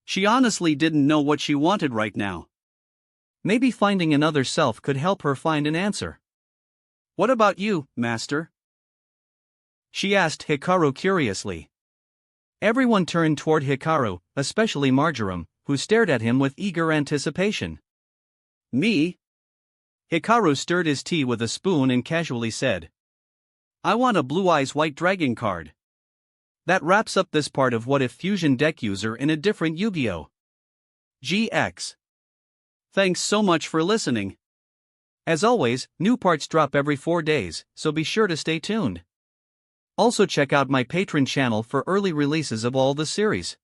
S1: She honestly didn't know what she wanted right now. Maybe finding another self could help her find an answer. What about you, Master? She asked Hikaru curiously. Everyone turned toward Hikaru, especially Marjoram, who stared at him with eager anticipation. Me? Hikaru stirred his tea with a spoon and casually said, I want a Blue Eyes White Dragon card. That wraps up this part of What If Fusion Deck User in a Different Yu-Gi-Oh! GX. Thanks so much for listening. As always, new parts drop every 4 days, so be sure to stay tuned. Also check out my Patreon channel for early releases of all the series,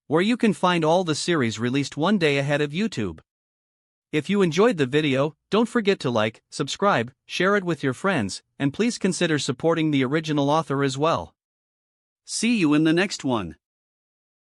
S1: where you can find all the series released one day ahead of YouTube. If you enjoyed the video, don't forget to like, subscribe, share it with your friends, and please consider supporting the original author as well. See you in the next one.